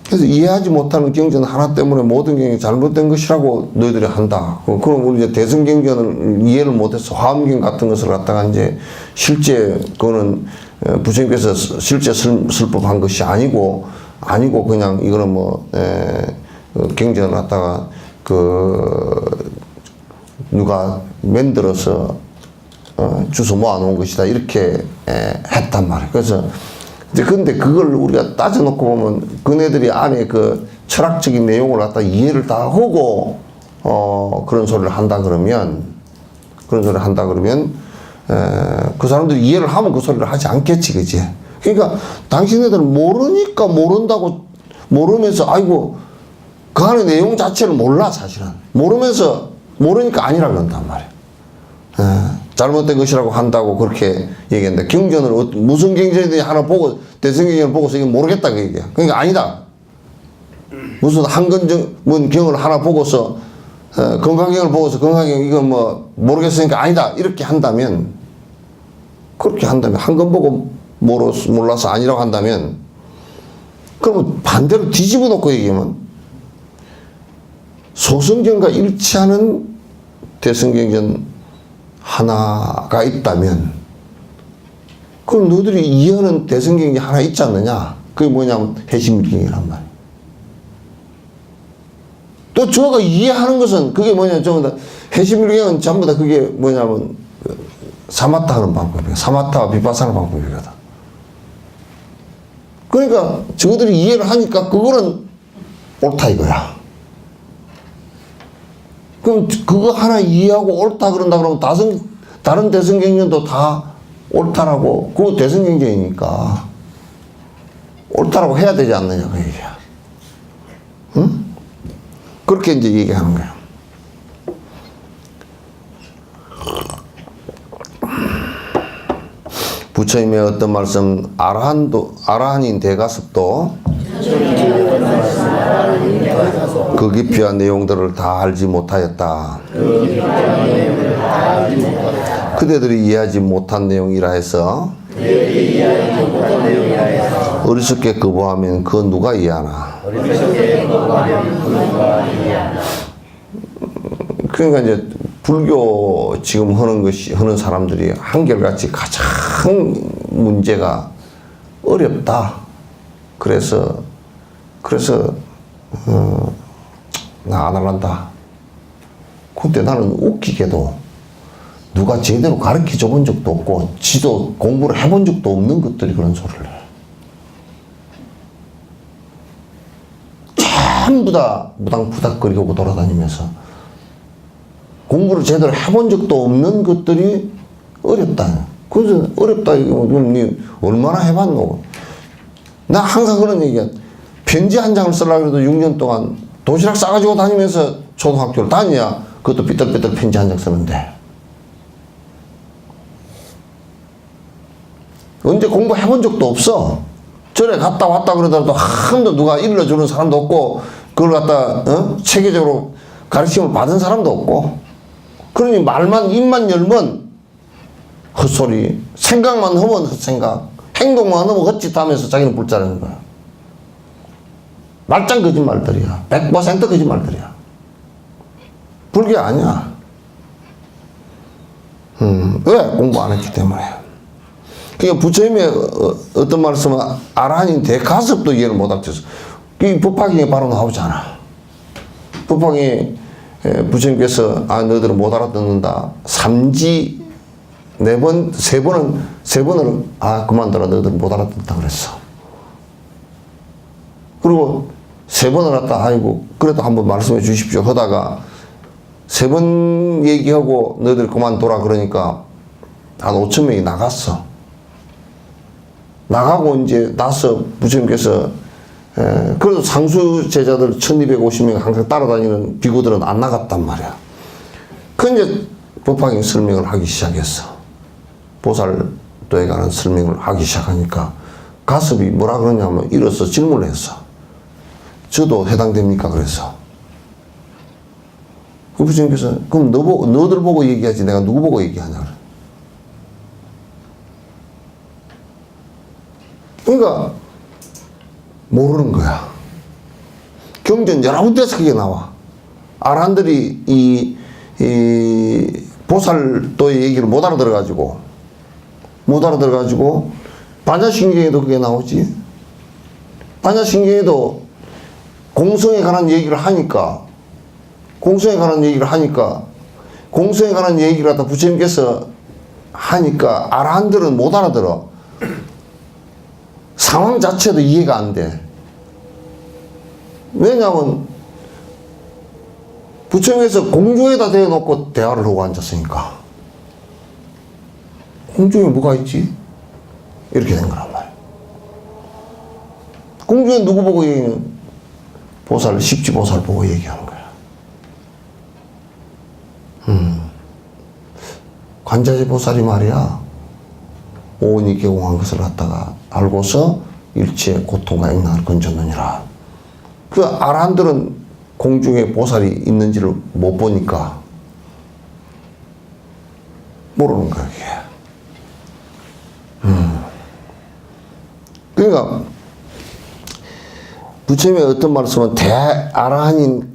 [SPEAKER 1] 그래서 이해하지 못하는 경전 하나 때문에 모든 경전이 잘못된 것이라고 너희들이 한다. 그럼 우리 이제 대성경전을 이해를 못해서 화엄경 같은 것을 갖다가 이제 실제 그거는 부처님께서 실제 설법한 것이 아니고 그냥 이거는 뭐 경전을 갖다가 누가 만들어서 주워 모아놓은 것이다 이렇게 했단 말이에요. 그래서 이제 근데 그걸 우리가 따져놓고 보면 그네들이 안에 그 철학적인 내용을 갖다 이해를 다 하고 그런 소리를 한다 그러면 그 사람들이 이해를 하면 그 소리를 하지 않겠지, 그지? 그러니까 당신네들은 모르니까 모른다고 모르면서 아이고 그 안에 내용 자체를 몰라 사실은 모르니까 아니라 그런단 말이야. 잘못된 것이라고 한다고 그렇게 얘기했는데 경전을 무슨 경전이든지 하나 보고 대성경전을 보고서 이건 모르겠다 그 얘기야. 그러니까 아니다. 무슨 한건문 경을 하나 보고서 건강경을 보고서 건강경 이건 뭐 모르겠으니까 아니다 이렇게 한다면 한건 보고 몰라서 아니라고 한다면 그러면 반대로 뒤집어 놓고 얘기하면 소승경과 일치하는 대성경전 하나가 있다면 그럼 너희들이 이해하는 대성경이 하나 있지 않느냐? 그게 뭐냐면 해심일경이란 말이야. 또 저가 이해하는 것은 그게 뭐냐면 전부 다 해심일경은 전부 다 그게 뭐냐면 사마타 하는 방법이야. 사마타와 비파사나 방법이거든. 그러니까 저들이 이해를 하니까 그거는 옳다 이거야. 그럼 그거 하나 이해하고 옳다 그런다 그러면 다른 대성경전도 다 옳다라고 그거 대성경전이니까 옳다라고 해야 되지 않느냐 그 얘기야. 응? 그렇게 이제 얘기하는 거야. 부처님의 어떤 말씀 아라한인 대가습도 그 깊이한 내용들을 다 알지 못하였다. 그대들이 이해하지 못한 내용이라 해서 어리석게 거부하면 그 누가 이해하나. 그러니까 이제 불교 지금 하는 사람들이 한결같이 가장 문제가 어렵다. 그래서 나 안 할란다. 근데 나는 웃기게도 누가 제대로 가르쳐 줘 본 적도 없고 지도 공부를 해본 적도 없는 것들이 그런 소리를 해. 전부 다 무당푸닥거리고 돌아다니면서 공부를 제대로 해본 적도 없는 것들이 어렵다. 그래서 어렵다 이거면 니 얼마나 해봤노? 나 항상 그런 얘기야. 편지 한 장을 쓰려고 해도 6년 동안 도시락 싸가지고 다니면서 초등학교를 다니냐? 그것도 삐뚤삐뚤 편지 한 장 쓰는데. 언제 공부해본 적도 없어. 절에 갔다 왔다 그러더라도 한 번도 누가 일러주는 사람도 없고 그걸 갖다 체계적으로 가르침을 받은 사람도 없고 그러니 말만 입만 열면 헛소리 생각만 하면 헛생각 행동만 하면 헛짓하면서 자기는 불자라는 거야. 말짱 거짓말들이야. 100% 거짓말들이야. 불교 아니야. 왜? 공부 안 했기 때문에. 그러니까 부처님의 어떤 말씀은 아라한인 대가섭도 이해를 못 하겠어. 이 법화경에 바로 나오잖아. 법화경에 부처님께서 너희들은 못 알아듣는다. 삼지 세 번을 그만둬라. 너희들은 못 알아듣는다 그랬어. 그리고 세 번을 갖다 아이고 그래도 한번 말씀해 주십시오 하다가 3번 얘기하고 너희들 그만둬라 그러니까 한 5천 명이 나갔어. 나가고 이제 나서 부처님께서 그래도 상수 제자들 1250명 항상 따라다니는 비구들은 안 나갔단 말이야. 그 이제 법화경 설명을 하기 시작했어. 보살도에 관한 설명을 하기 시작하니까 가섭이 뭐라 그러냐면 일어서 질문을 했어. 저도 해당됩니까? 그래서 그 부처님께서 그럼 너들 보고 얘기하지 내가 누구 보고 얘기하냐 그래. 그러니까 모르는 거야. 경전 여러 군데서 그게 나와. 아란들이 이 보살도의 얘기를 못 알아들어가지고 반야신경에도 그게 나오지. 반야신경에도 공성에 관한 얘기를 하니까 공성에 관한 얘기를 하다 부처님께서 하니까 아란들은 못 알아들어. 상황 자체도 이해가 안 돼. 왜냐하면 부처님께서 공중에다 대놓고 대화를 하고 앉았으니까 공중에 뭐가 있지? 이렇게 된 거란 말이야. 공중에 누구 보고 얘기하는? 보살, 십지보살 보고 얘기하는 거야. 관자재 보살이 말이야. 오온이 개공한 것을 갖다가 알고서 일체의 고통과 액락을 건졌느니라. 그 아란들은 공중에 보살이 있는지를 못 보니까 모르는 거야, 이게. 그러니까 부처님의 어떤 말씀은 대아라한인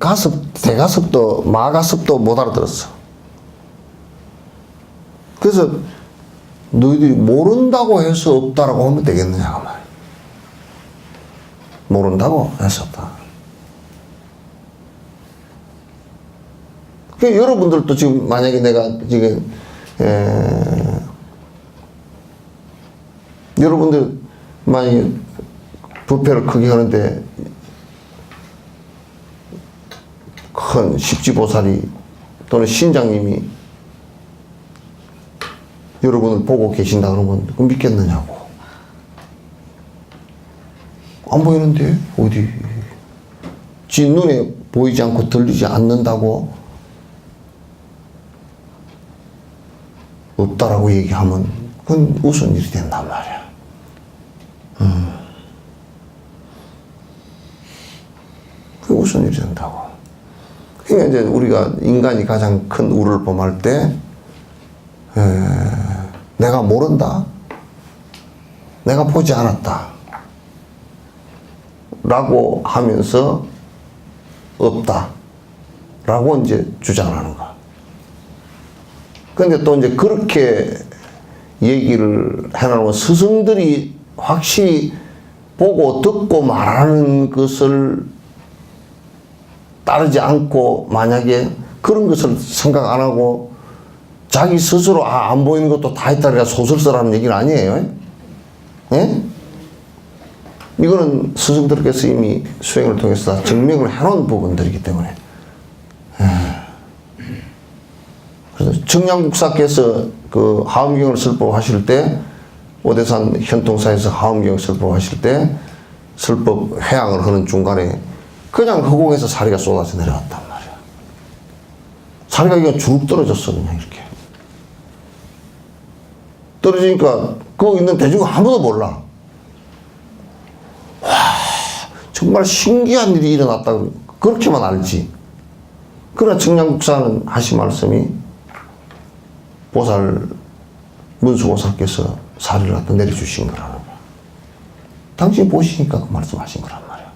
[SPEAKER 1] 대가섭도 마가섭도 못 알아들었어. 그래서 너희들이 모른다고 해서 없다라고 하면 되겠느냐 그 말. 모른다고 해서 없다. 그러니까 여러분들도 지금 만약에 내가 지금 여러분들 만약에 부패를 크게 하는데 큰 십지보살이 또는 신장님이 여러분을 보고 계신다 그러면 그럼 믿겠느냐고. 안 보이는데 어디 지 눈에 보이지 않고 들리지 않는다고 없다라고 얘기하면 그건 우스운 일이 된단 말이야. 그게 우스운 일이 된다고. 그러니까 이제 우리가 인간이 가장 큰 우를 범할 때 내가 모른다, 내가 보지 않았다 라고 하면서 없다 라고 이제 주장하는 거야. 근데 또 이제 그렇게 얘기를 해놓으면 스승들이 확실히 보고 듣고 말하는 것을 따르지 않고 만약에 그런 것을 생각 안 하고 자기 스스로 안 보이는 것도 다 있다니까 소설 쓰라는 얘기는 아니에요. 예? 이거는 스승들께서 이미 수행을 통해서 다 증명을 해놓은 부분들이기 때문에. 그래서 청량국사께서 그 하엄경을 설법하실 때 오대산 현통사에서 하엄경 설법하실 때 설법 회항을 하는 중간에 그냥 허공에서 사리가 쏟아져 내려왔단 말이야. 사리가 그냥 쭉 떨어졌어 그냥 이렇게. 떨어지니까 거기 있는 대중은 아무도 몰라. 와, 정말 신기한 일이 일어났다. 그렇게만 알지. 그러나 청량국사는 하신 말씀이 보살, 문수보살께서 사리를 갖다 내려주신 거라는 거야. 당신이 보시니까 그 말씀 하신 거란 말이야.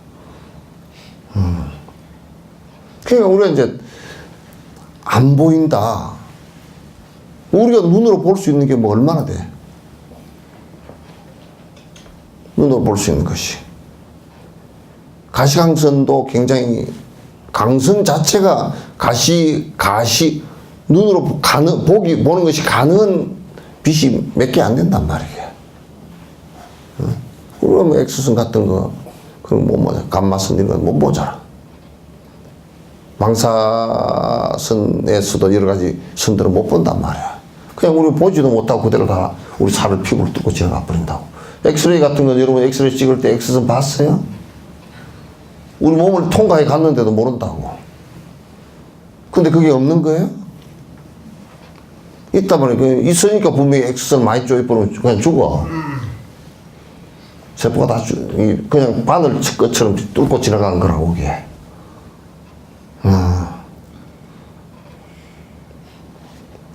[SPEAKER 1] 그러니까 우리가 이제 안 보인다. 우리가 눈으로 볼 수 있는 게 뭐 얼마나 돼? 눈으로 볼 수 있는 것이. 가시강선도 굉장히 강선 자체가 눈으로 보는 것이 가능한 빛이 몇 개 안 된단 말이에요. 그러면 뭐 엑스선 같은 거, 그런 못 보자. 감마선 이런 건 못 보잖아. 방사선에서도 여러 가지 선들을 못 본단 말이야. 그냥 우리 보지도 못하고 그대로 다 우리 살을 피부를 뚫고 지나가 버린다고. 엑스레이 같은 건 여러분 엑스레이 찍을 때 X선 봤어요? 우리 몸을 통과해 갔는데도 모른다고. 근데 그게 없는 거예요? 있다 보니까 있으니까 분명히 X선 많이 쪼여버리면 그냥 죽어. 세포가 다 그냥 바늘 것처럼 뚫고 지나가는 거라고 그게.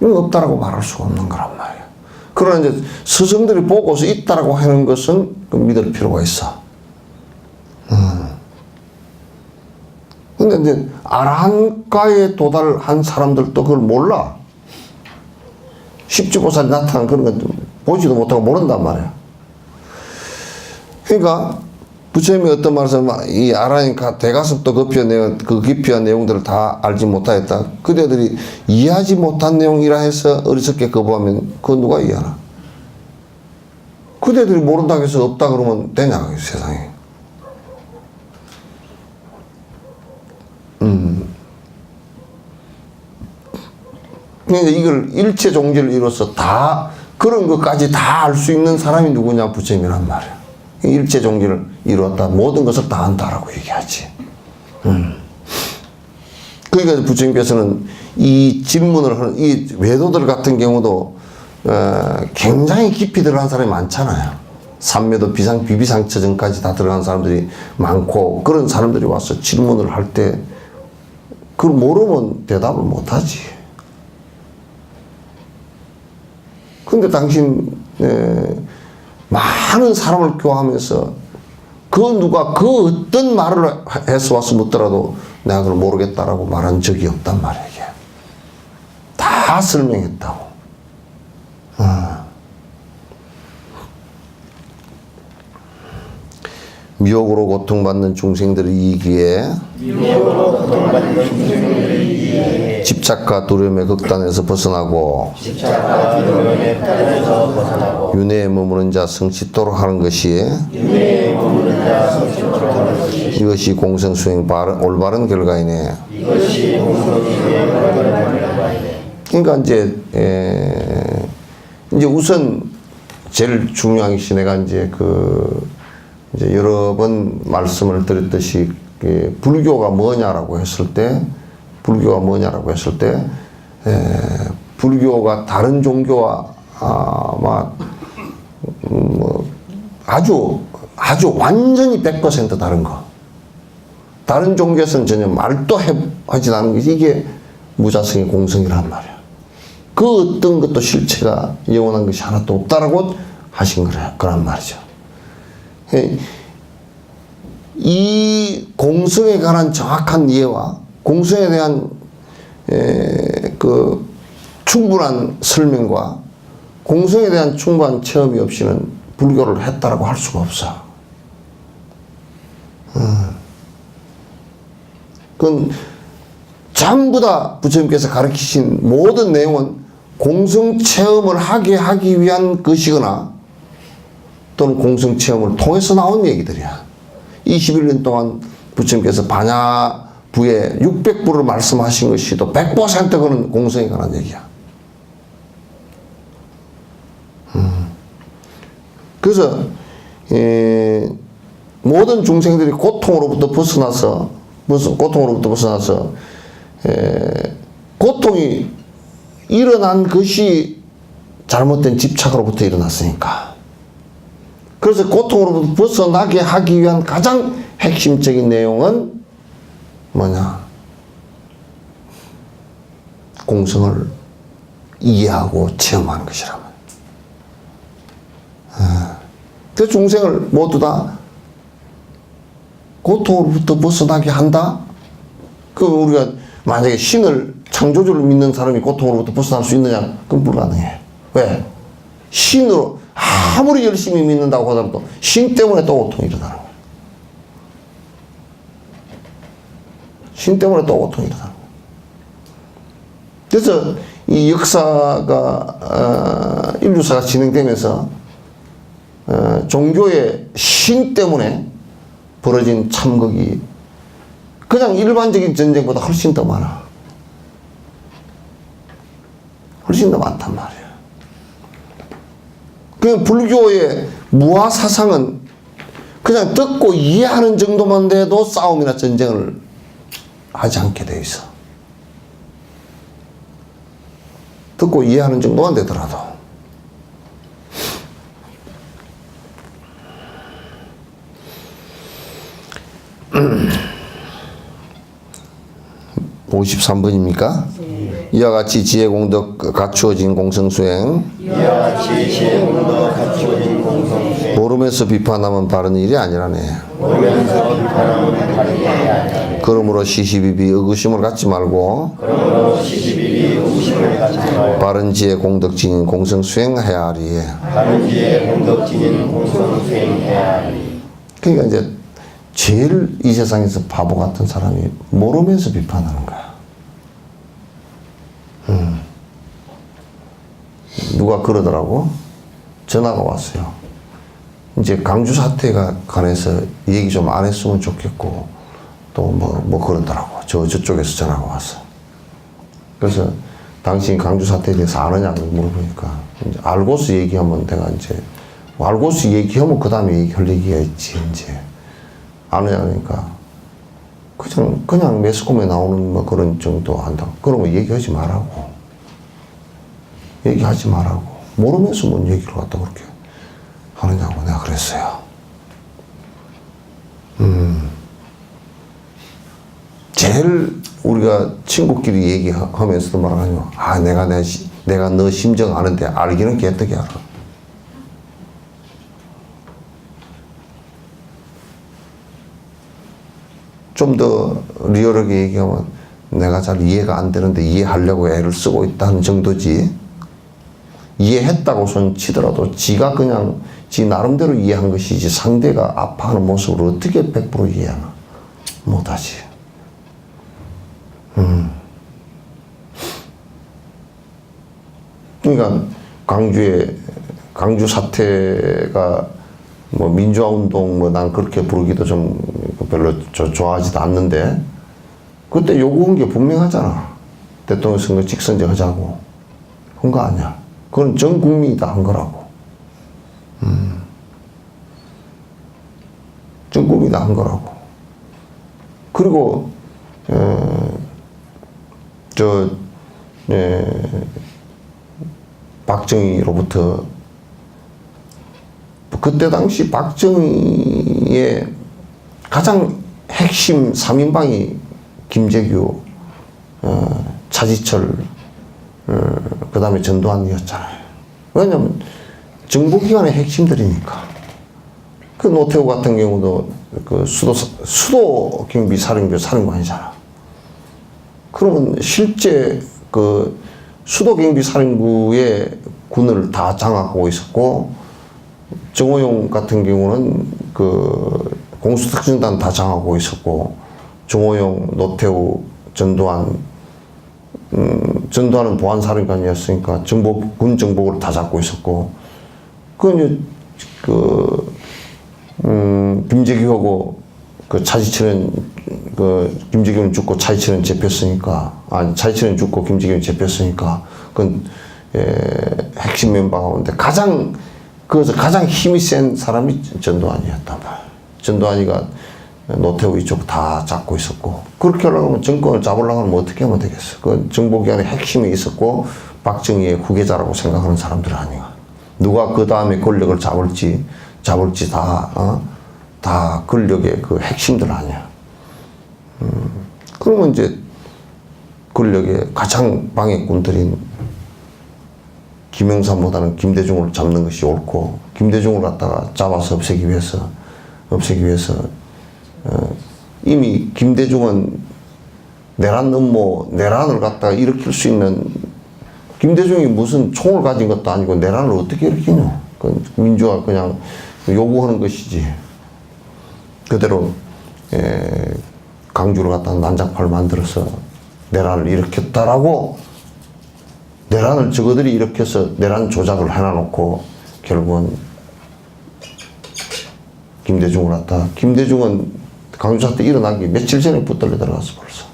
[SPEAKER 1] 이건 없다라고 말할 수가 없는 거란 말이야. 그러나 이제 스승들이 보고서 있다라고 하는 것은 믿을 필요가 있어. 근데 이제 아라한가에 도달한 사람들도 그걸 몰라. 십지보살이 나타난 그런 건 보지도 못하고 모른단 말이야. 그러니까 부처님이 어떤 말씀을 이 아라한가 대가슴도 그 깊이한 내용들을 다 알지 못하였다. 그대들이 이해하지 못한 내용이라 해서 어리석게 거부하면 그건 누가 이해하나? 그대들이 모른다고 해서 없다 그러면 되냐 세상에. 그러니까 이걸 일체 종지를 이뤄서 다 그런 것까지 다 알 수 있는 사람이 누구냐? 부처님이란 말이야. 일체 종지를 이루었다. 모든 것을 다 안다라고 얘기하지. 그러니까 부처님께서는 이 질문을 하는 이 외도들 같은 경우도 굉장히 깊이 들어간 사람이 많잖아요. 삼매도 비비상처전까지 다 들어간 사람들이 많고 그런 사람들이 와서 질문을 할 때 그걸 모르면 대답을 못하지. 근데 당신 많은 사람을 교화하면서 그 누가 그 어떤 말을 해서 와서 묻더라도 내가 그걸 모르겠다라고 말한 적이 없단 말이야. 이게. 다 설명했다고. 미혹으로 고통받는 중생들을 이기에 집착과 두려움의 극단에서 벗어나고 윤회에 머무는 자 성취토록 하는 것이 이것이 공성수행 올바른 결과이네. 그러니까 이제 우선 제일 중요한 것이 내가 이제 이제 여러 번 말씀을 드렸듯이 불교가 뭐냐라고 했을 때 불교가 다른 종교와 아주 완전히 100% 다른 거. 다른 종교에서는 전혀 말도 하지 않는 것이 이게 무자성의 공성이란 말이야. 그 어떤 것도 실체가 영원한 것이 하나도 없다라고 하신 거란 말이죠. 이 공성에 관한 정확한 이해와 공성에 대한 그 충분한 설명과 공성에 대한 충분한 체험이 없이는 불교를 했다라고 할 수가 없어. 그건 전부 다 부처님께서 가르치신 모든 내용은 공성 체험을 하기 위한 것이거나 또는 공성 체험을 통해서 나온 얘기들이야. 21년 동안 부처님께서 반야부에 600부를 말씀하신 것이 또 100% 그는 공성에 관한 얘기야. 그래서 모든 중생들이 고통으로부터 벗어나서 고통이 일어난 것이 잘못된 집착으로부터 일어났으니까. 그래서 고통으로부터 벗어나게 하기 위한 가장 핵심적인 내용은 뭐냐? 공성을 이해하고 체험하는 것이라면. 그 중생을 모두 다 고통으로부터 벗어나게 한다? 그럼 우리가 만약에 신을, 창조주를 믿는 사람이 고통으로부터 벗어날 수 있느냐? 그건 불가능해. 왜? 신으로 아무리 열심히 믿는다고 하더라도 신 때문에 또 고통이 일어나는 거야. 신 때문에 또 고통이 일어나는 거야. 그래서 이 역사가 인류사가 진행되면서 종교의 신 때문에 벌어진 참극이 그냥 일반적인 전쟁보다 훨씬 더 많아. 훨씬 더 많단 말이야. 그냥 불교의 무화 사상은 그냥 듣고 이해하는 정도만 돼도 싸움이나 전쟁을 하지 않게 돼 있어. 듣고 이해하는 정도만 되더라도. (53번입니까) 이와 같이 지혜공덕 갖추어진 공성수행 모름에서 비판하면 바른 일이 아니라네. 그러므로 시시비비 의구심을 갖지 말고 바른 지혜 공덕진인 공성수행해야 하리. 그러니까 이제 제일 이 세상에서 바보 같은 사람이 모르면서 비판하는 거야. 누가 그러더라고. 전화가 왔어요. 이제 강주 사태가 관해서 얘기 좀 안 했으면 좋겠고 또 뭐 그러더라고. 저쪽에서 전화가 왔어. 그래서 당신이 강주 사태에 대해서 아느냐고 물어보니까 이제 알고서 얘기하면 내가 이제 알고서 얘기하면 그 다음에 얘기할 얘기가 있지. 이제 아느냐 그러니까 그냥 매스컴에 나오는 뭐 그런 정도 한다고. 그런 거 얘기하지 말라고. 얘기하지 말라고. 모르면서 뭔 얘기를 갖다 그렇게 하느냐고 내가 그랬어요. 제일 우리가 친구끼리 얘기하면서도 말하면 내가 너 심정 아는데 알기는 개떡이 알아. 좀 더 리얼하게 얘기하면 내가 잘 이해가 안 되는데 이해하려고 애를 쓰고 있다는 정도지. 이해했다고 손 치더라도 지가 그냥 지 나름대로 이해한 것이지 상대가 아파하는 모습을 어떻게 100% 이해하나? 못하지. 그러니까 강주 사태가 뭐 민주화 운동 뭐 난 그렇게 부르기도 좀 별로 좋아하지도 않는데 그때 요구한 게 분명하잖아. 대통령 선거 직선제 하자고 한 거 아니야. 그건 전 국민이 다 한 거라고. 전 국민이 다 한 거라고. 그리고 박정희로부터 그때 당시 박정희의 가장 핵심 3인방이 김재규, 차지철, 그 다음에 전두환이었잖아요. 왜냐면 정보기관의 핵심들이니까. 그 노태우 같은 경우도 그 수도 경비 사령관이잖아. 그러면 실제 그 수도 경비 사령부의 군을 다 장악하고 있었고, 정호용 같은 경우는 그 공수특전단 다 장악하고 있었고, 정호용, 노태우, 전두환, 전두환은 보안사령관이었으니까 군 정보를 다 잡고 있었고, 김재규하고 그 차지철은 김재규는 죽고 차지철은 잡혔으니까, 차지철은 죽고 김재규는 잡혔으니까, 그건 핵심 멤버 가운데 가장 힘이 센 사람이 전두환이었단 말이야. 전두환이가 노태우 이쪽 다 잡고 있었고, 그렇게 하려면 정권을 잡으려고 하면 어떻게 하면 되겠어. 그 정보기관의 핵심이 있었고, 박정희의 후계자라고 생각하는 사람들 아니야. 누가 그 다음에 권력을 잡을지 다 권력의 그 핵심들 아니야. 그러면 이제 권력의 가장 방해꾼들인 김영삼보다는 김대중을 잡는 것이 옳고, 김대중을 갖다가 잡아서 없애기 위해서 이미 김대중은 내란을 갖다가 일으킬 수 있는, 김대중이 무슨 총을 가진 것도 아니고 내란을 어떻게 일으키냐. 민주화 그냥 요구하는 것이지. 그대로 강주를 갖다가 난장판을 만들어서 내란을 일으켰다라고, 내란을 저거들이 일으켜서 내란 조작을 해놔놓고 결국은 김대중을 갖다, 김대중은 강주 사태 일어나기 며칠 전에 붙들려 들어갔어 벌써.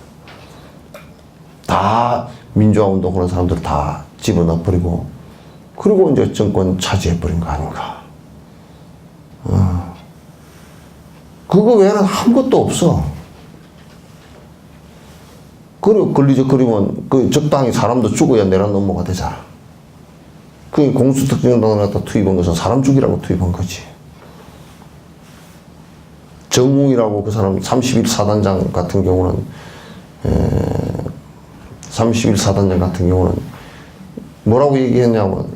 [SPEAKER 1] 다 민주화 운동하는 사람들 다 집어넣어 버리고 그리고 이제 정권 차지해 버린 거 아닌가. 그거 외에는 아무것도 없어. 그리고 걸리적거리면 그 적당히 사람도 죽어야 내란 넘어가 되잖아. 그 공수특별정당을 갖다 투입한 것은 사람 죽이라고 투입한 거지. 정웅이라고 그 사람 31사단장 같은 경우는 31사단장 같은 경우는 뭐라고 얘기했냐면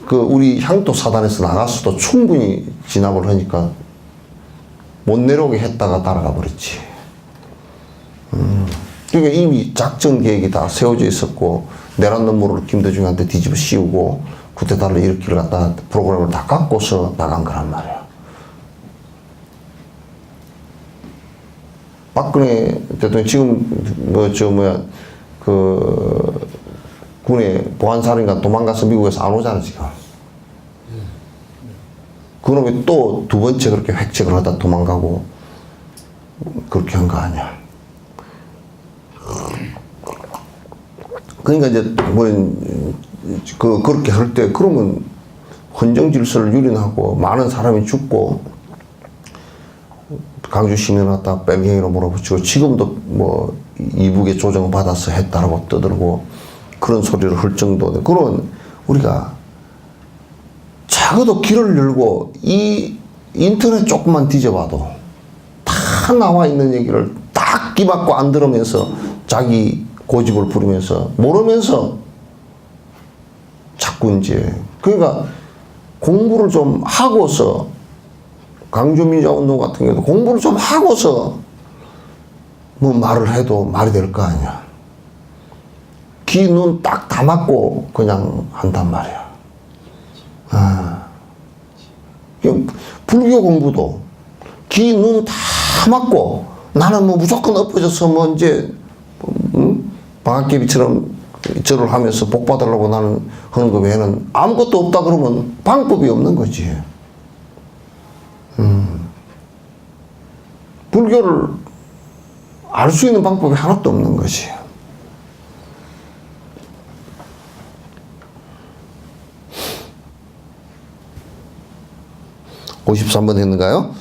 [SPEAKER 1] 그 우리 향토 사단에서 나갔어도 충분히 진압을 하니까 못 내려오게 했다가 따라가 버렸지. 그러니까 이미 작전 계획이 다 세워져 있었고 내란 넘버를 김대중한테 뒤집어 씌우고 쿠데타를 일으키려 갖다 프로그램을 다 갖고서 나간 거란 말이야. 박근혜 대통령 지금 그 군의 보안사령관 도망가서 미국에서 안 오잖아 지금. 그놈이 또 두 번째 그렇게 획책을 하다 도망가고 그렇게 한 거 아니야. 그러니까 이제 그렇게 할 때 그러면 헌정 질서를 유린하고 많은 사람이 죽고 강주 시민 갖다 뺑갱이로 몰아붙이고 지금도 뭐 이북의 조정을 받아서 했다라고 떠들고 그런 소리를 할 정도인데 그런 우리가 적어도 길을 열고 이 인터넷 조금만 뒤져봐도 다 나와 있는 얘기를 딱 귀막고 안 들으면서 자기 고집을 부리면서 모르면서 자꾸 이제 그러니까 공부를 좀 하고서 강주민주화운동 같은 경우도 공부를 좀 하고서 뭐 말을 해도 말이 될 거 아니야. 귀, 눈 딱 다 막고 그냥 한단 말이야. 불교 공부도 귀, 눈 다 막고 나는 뭐 무조건 엎어져서 뭐 이제 방학개비처럼 절을 하면서 복 받으려고 나는 하는 거 외에는 아무것도 없다 그러면 방법이 없는 거지. 불교를 알 수 있는 방법이 하나도 없는 것이. (53번) 했는가요?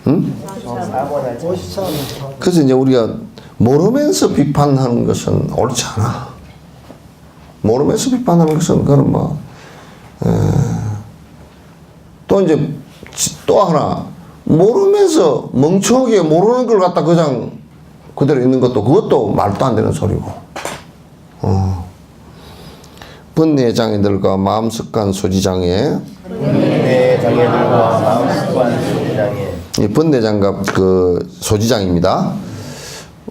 [SPEAKER 1] 응? 그래서 이제 우리가 모르면서 비판하는 것은 옳지 않아. 모르면서 비판하는 것은 그건 뭐 또 이제 또 하나 모르면서 멍청하게 모르는 걸 갖다 그냥 그대로 있는 것도 그것도 말도 안 되는 소리고. 번뇌장애들과 마음습관 소지장애.
[SPEAKER 2] 번뇌장애들과 마음습관 소지장애.
[SPEAKER 1] 이 번뇌장갑 그 소지장입니다.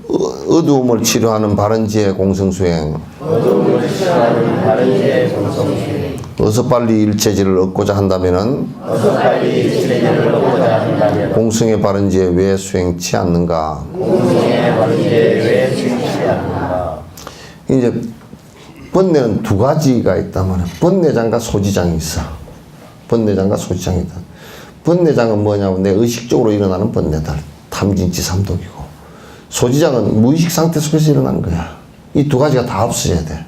[SPEAKER 1] 어두움을 치료하는 바른지혜 공성수행.
[SPEAKER 2] 어두움을 치료하는 바른지혜 공성수행.
[SPEAKER 1] 어서 빨리 일체지를 얻고자 한다면은
[SPEAKER 2] 어서 빨리 일체지를 얻고자 한다면
[SPEAKER 1] 공성의 바른지혜 왜 수행치 않는가?
[SPEAKER 2] 공성의 바른지혜 왜 수행치 않는가?
[SPEAKER 1] 이제 번뇌는 두 가지가 있다면 번뇌장과 소지장이 있어. 번뇌장과 소지장이 있다. 번뇌장은 뭐냐면 내 의식적으로 일어나는 번뇌들. 탐진치 삼독이고. 소지장은 무의식 상태 속에서 일어나는 거야. 이 두 가지가 다 없어져야 돼.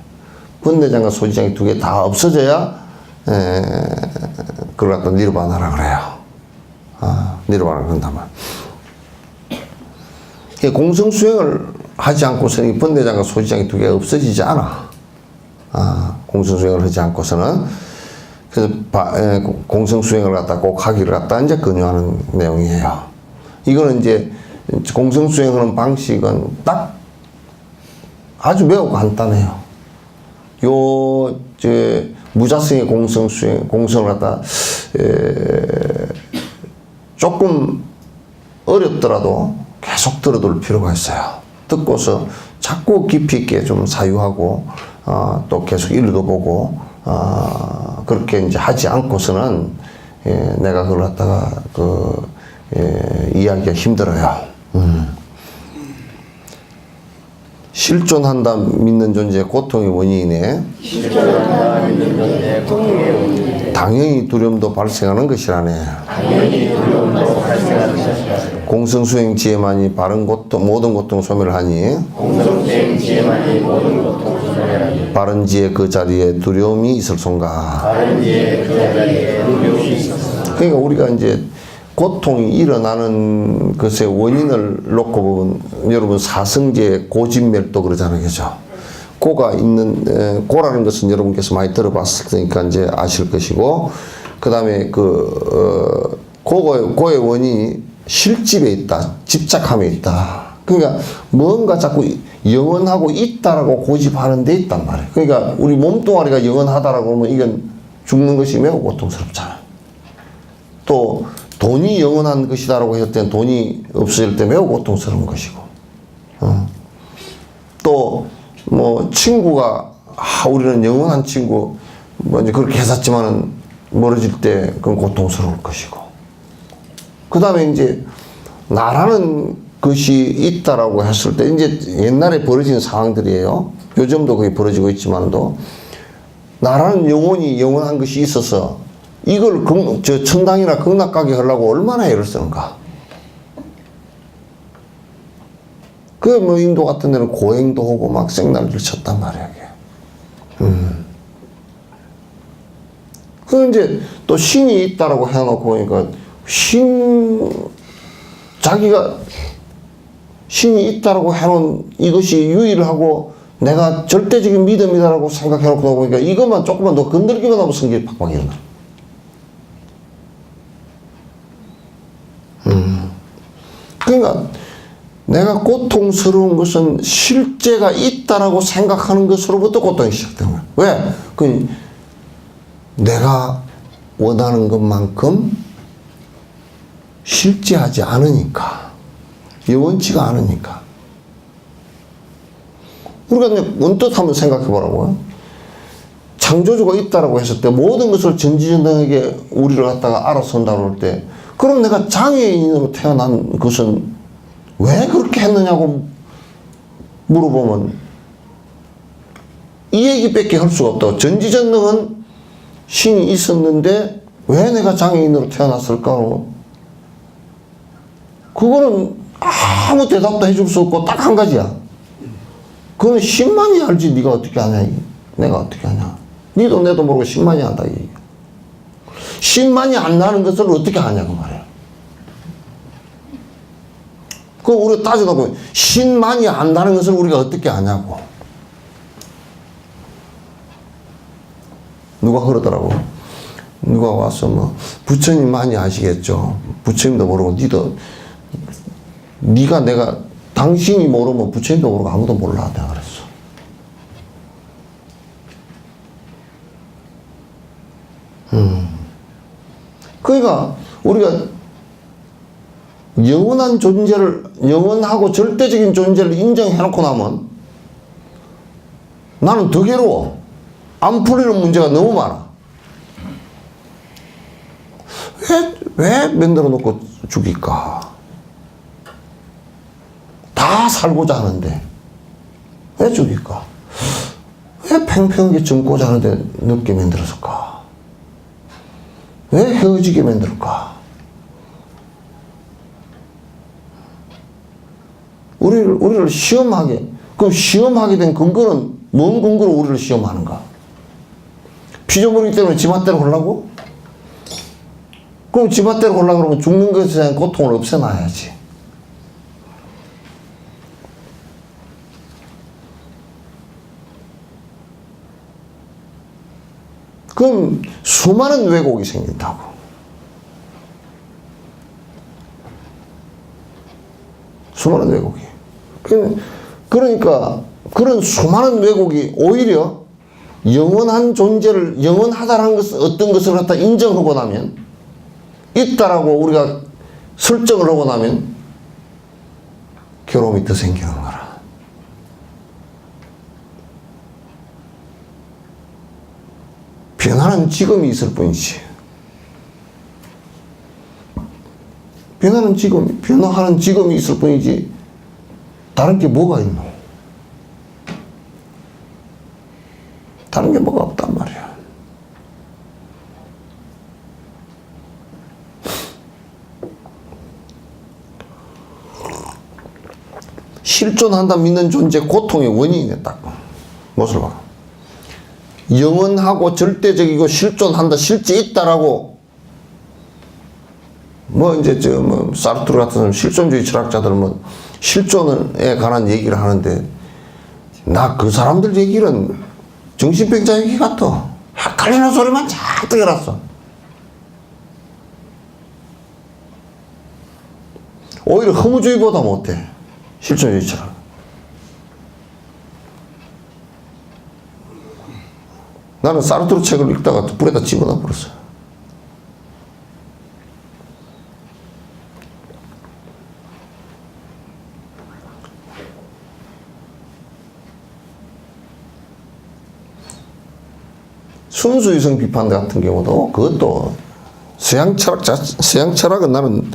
[SPEAKER 1] 번뇌장과 소지장이 두 개 다 없어져야 그걸 갖다 니르바나라 그래요. 니르바나라 그런단 말이야. 공성수행을 하지 않고서는 이 번뇌장과 소지장이 두 개가 없어지지 않아. 공성수행을 하지 않고서는. 그래서 공성수행을 갖다 꼭 하기를 갖다 이제 권유하는 내용이에요. 이거는 이제 공성수행하는 방식은 딱 아주 매우 간단해요. 무자성의 공성수행, 공성을 갖다 조금 어렵더라도 계속 들어둘 필요가 있어요. 듣고서 자꾸 깊이 있게 좀 사유하고 또 계속 읽어보고 그렇게 이제 하지 않고서는 내가 그걸 갖다가 이해하기가 힘들어요. 실존한다 믿는 존재의 고통의 원인이네.
[SPEAKER 2] 실존한다 믿는 존재의 고통의 원인.
[SPEAKER 1] 당연히 두려움도 발생하는 것이라네.
[SPEAKER 2] 당연히 두려움도 발생하는 것이다.
[SPEAKER 1] 공성수행지혜만이 바른 고통, 모든 고통 소멸을 하니
[SPEAKER 2] 공성수행지혜만이 모든 고통 소멸하니
[SPEAKER 1] 바른 지혜 그 자리에 두려움이 있을 손가.
[SPEAKER 2] 바른 지혜 그 자리에 두려움이 있었다.
[SPEAKER 1] 그러니까 우리가 이제 고통이 일어나는 것의 원인을 놓고 보면 여러분 사성제 고진멸도 그러잖아요. 그죠? 고가 있는, 고라는 것은 여러분께서 많이 들어봤으니까 이제 아실 것이고, 그 다음에 고의 원인이 실집에 있다. 집착함에 있다. 그러니까 뭔가 자꾸 영원하고 있다라고 고집하는 데 있단 말이에요. 그러니까 우리 몸뚱아리가 영원하다라고 하면 이건 죽는 것이 매우 고통스럽잖아요. 또 돈이 영원한 것이다라고 했을 때는 돈이 없어질 때 매우 고통스러운 것이고, 또 뭐 친구가 우리는 영원한 친구 뭐 이제 그렇게 했었지만은 멀어질 때 그건 고통스러울 것이고, 그 다음에 이제 나라는 것이 있다라고 했을 때 이제 옛날에 벌어진 상황들이에요. 요즘도 그게 벌어지고 있지만도 나라는 영원히 영원한 것이 있어서 이걸 저 천당이나 극락 가게 하려고 얼마나 애를 쓰는가. 그 뭐 인도 같은 데는 고행도 하고 막 생날들 쳤단 말이야. 그 이제 또 신이 있다라고 해놓고 보니까 자기가 신이 있다라고 해놓은 이것이 유일하고 내가 절대적인 믿음이다라고 생각해놓고 보니까 이것만 조금만 더 건들기만 하면 성질이 팍팍 일어나. 그러니까 내가 고통스러운 것은 실제가 있다라고 생각하는 것으로부터 고통이 시작되는 거야. 왜? 내가 원하는 것만큼 실제하지 않으니까. 영원치가 않으니까. 우리가 그냥 언뜻 한번 생각해 보라고요. 창조주가 있다라고 했을 때 모든 것을 전지전능하게 우리를 갖다가 알아서 한다고 할 때, 그럼 내가 장애인으로 태어난 것은 왜 그렇게 했느냐고 물어보면 이 얘기밖에 할 수가 없다고. 전지전능은 신이 있었는데 왜 내가 장애인으로 태어났을까? 그거는 아무 대답도 해줄 수 없고 딱 한 가지야. 그거는 신만이 알지 네가 어떻게 하냐. 내가 어떻게 하냐. 니도 내도 모르고 신만이 안다. 신만이 안 나는 것을 어떻게 하냐고 말이야. 그 우리가 따져다 보면 신만이 안다는 것을 우리가 어떻게 아냐고. 누가 그러더라고. 누가 와서 뭐 부처님 많이 아시겠죠. 부처님도 모르고 네가 내가 당신이 모르면 부처님도 모르고 아무도 몰라. 내가 그랬어. 그러니까 우리가 영원한 존재를, 영원하고 절대적인 존재를 인정해놓고 나면 나는 더 괴로워. 안 풀리는 문제가 너무 많아. 왜 만들어 놓고 죽일까? 다 살고자 하는데 왜 죽일까? 왜 팽팽하게 젊고자 하는데 늙게 만들었을까? 왜 헤어지게 만들까? 우리를 시험하게, 그럼 시험하게 된 근거는 뭔 근거로 우리를 시험하는가? 피조물이기 때문에 지맛대로 하려고? 그럼 지맛대로 하려고 그러면 죽는 것에 대한 고통을 없애놔야지. 그럼 수많은 왜곡이 생긴다고. 수많은 왜곡이. 그러니까 그런 수많은 왜곡이 오히려 영원한 존재를, 영원하다라는 것을, 어떤 것을 갖다 인정하고 나면, 있다라고 우리가 설정을 하고 나면 괴로움이 더 생기는 거라. 변하는 지금이 있을 뿐이지. 변하는 지금, 변화하는 지금이 있을 뿐이지 다른 게 뭐가 있노? 다른 게 뭐가 없단 말이야. 실존한다 믿는 존재 고통의 원인이네. 딱 무엇을 봐. 영원하고 절대적이고 실존한다, 실제 있다라고 뭐 이제 저 뭐 사르트르 같은 사람 실존주의 철학자들은 뭐 실존에 관한 얘기를 하는데 나 그 사람들 얘기는 정신병자 얘기 같아. 헷갈리는 소리만 잔뜩 해놨어. 오히려 허무주의보다 못해. 실존주의 철학. 나는 사르트르 책을 읽다가 불에다 집어넣어 버렸어. 순수이성 비판 같은 경우도 그것도 서양 철학은 나는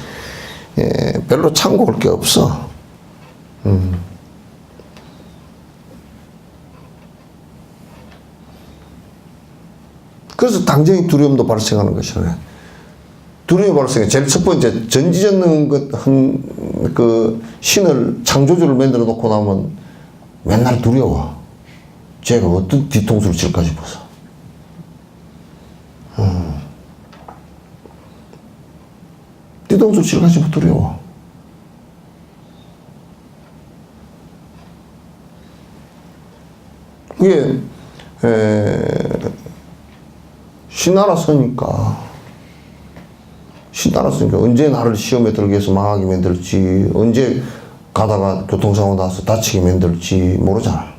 [SPEAKER 1] 별로 참고할 게 없어. 그래서 당장이 두려움도 발생하는 것이네. 두려움이 발생해. 제일 첫 번째, 전지전능 그 신을, 창조주를 만들어 놓고 나면 맨날 두려워. 쟤가 어떤 뒤통수를 칠까 싶어서. 뒤통수를 칠까 싶어 두려워. 그게, 신알았으니까 언제 나를 시험에 들게 해서 망하게 만들지, 언제 가다가 교통사고 나서 다치게 만들지 모르잖아.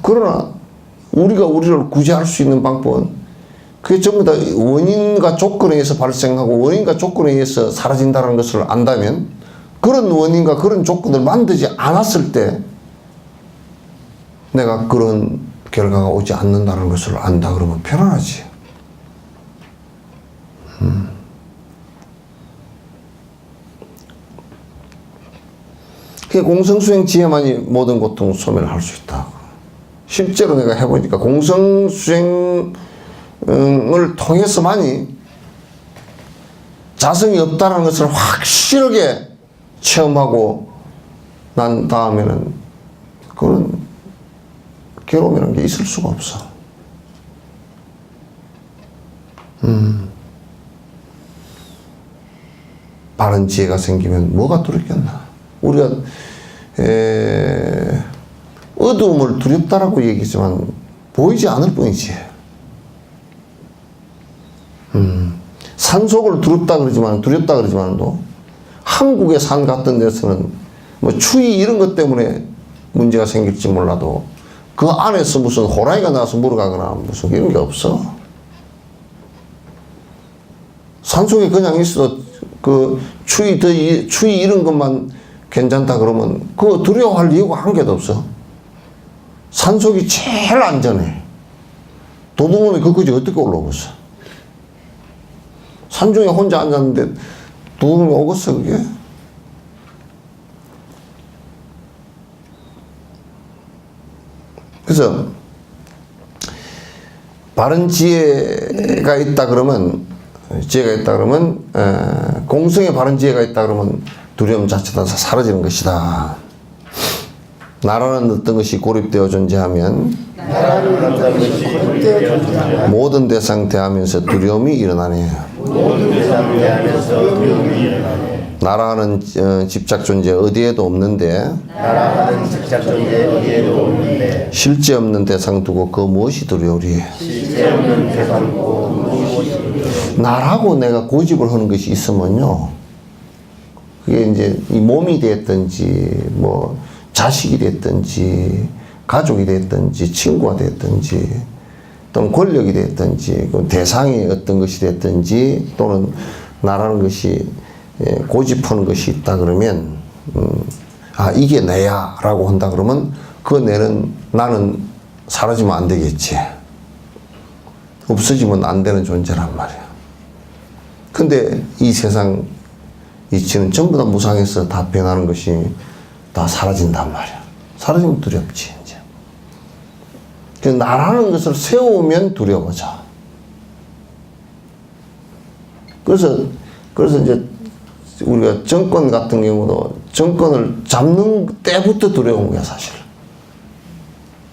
[SPEAKER 1] 그러나 우리가 우리를 구제할 수 있는 방법은 그게 전부 다 원인과 조건에 의해서 발생하고 원인과 조건에 의해서 사라진다는 것을 안다면, 그런 원인과 그런 조건을 만들지 않았을 때 내가 그런 결과가 오지 않는다는 것을 안다 그러면 편안하지. 그게 공성수행 지혜만이 모든 고통 소멸을 할 수 있다. 실제로 내가 해보니까 공성수행을 통해서만이 자성이 없다는 것을 확실하게 체험하고 난 다음에는 그런 괴로움이라는 게 있을 수가 없어. 바른 지혜가 생기면 뭐가 두렵겠나. 우리가 어두움을 두렵다라고 얘기했지만 보이지 않을 뿐이지. 산속을 두렵다 그러지만도 한국의 산 같은 데서는 뭐 추위 이런 것 때문에 문제가 생길지 몰라도 그 안에서 무슨 호랑이가 나와서 물어가거나 무슨 이런 게 없어. 산속에 그냥 있어도 그 추위, 더위, 추위 이런 것만 괜찮다 그러면 그거 두려워할 이유가 한 개도 없어. 산속이 제일 안전해. 도둑놈이 그거지 어떻게 올라오겠어. 산중에 혼자 앉았는데 도둑놈이 오겠어 그게? 그래서 바른 지혜가 있다 그러면 공성의 바른 지혜가 있다 그러면 두려움 자체가 사라지는 것이다. 나라는 어떤 것이 고립되어 존재하면 모든 대상 대하면서 두려움이 일어나네. 나라는 집착 존재 어디에도 없는데 실제 없는 대상 두고 그 무엇이 두려우리. 나라고 내가 고집을 하는 것이 있으면요, 그게 이제 이 몸이 됐든지 뭐 자식이 됐든지 가족이 됐든지 친구가 됐든지 또는 권력이 됐든지 대상이 어떤 것이 됐든지 또는 나라는 것이 고집하는 것이 있다 그러면 아 이게 내야 라고 한다 그러면 그 내는 나는 사라지면 안 되겠지. 없어지면 안 되는 존재란 말이야. 근데 이 세상 이치는 전부 다 무상해서 다 변하는 것이 다 사라진단 말이야. 사라지면 두렵지, 이제. 그 나라는 것을 세우면 두려워져. 그래서 이제 우리가 정권 같은 경우도 정권을 잡는 때부터 두려운 거야, 사실.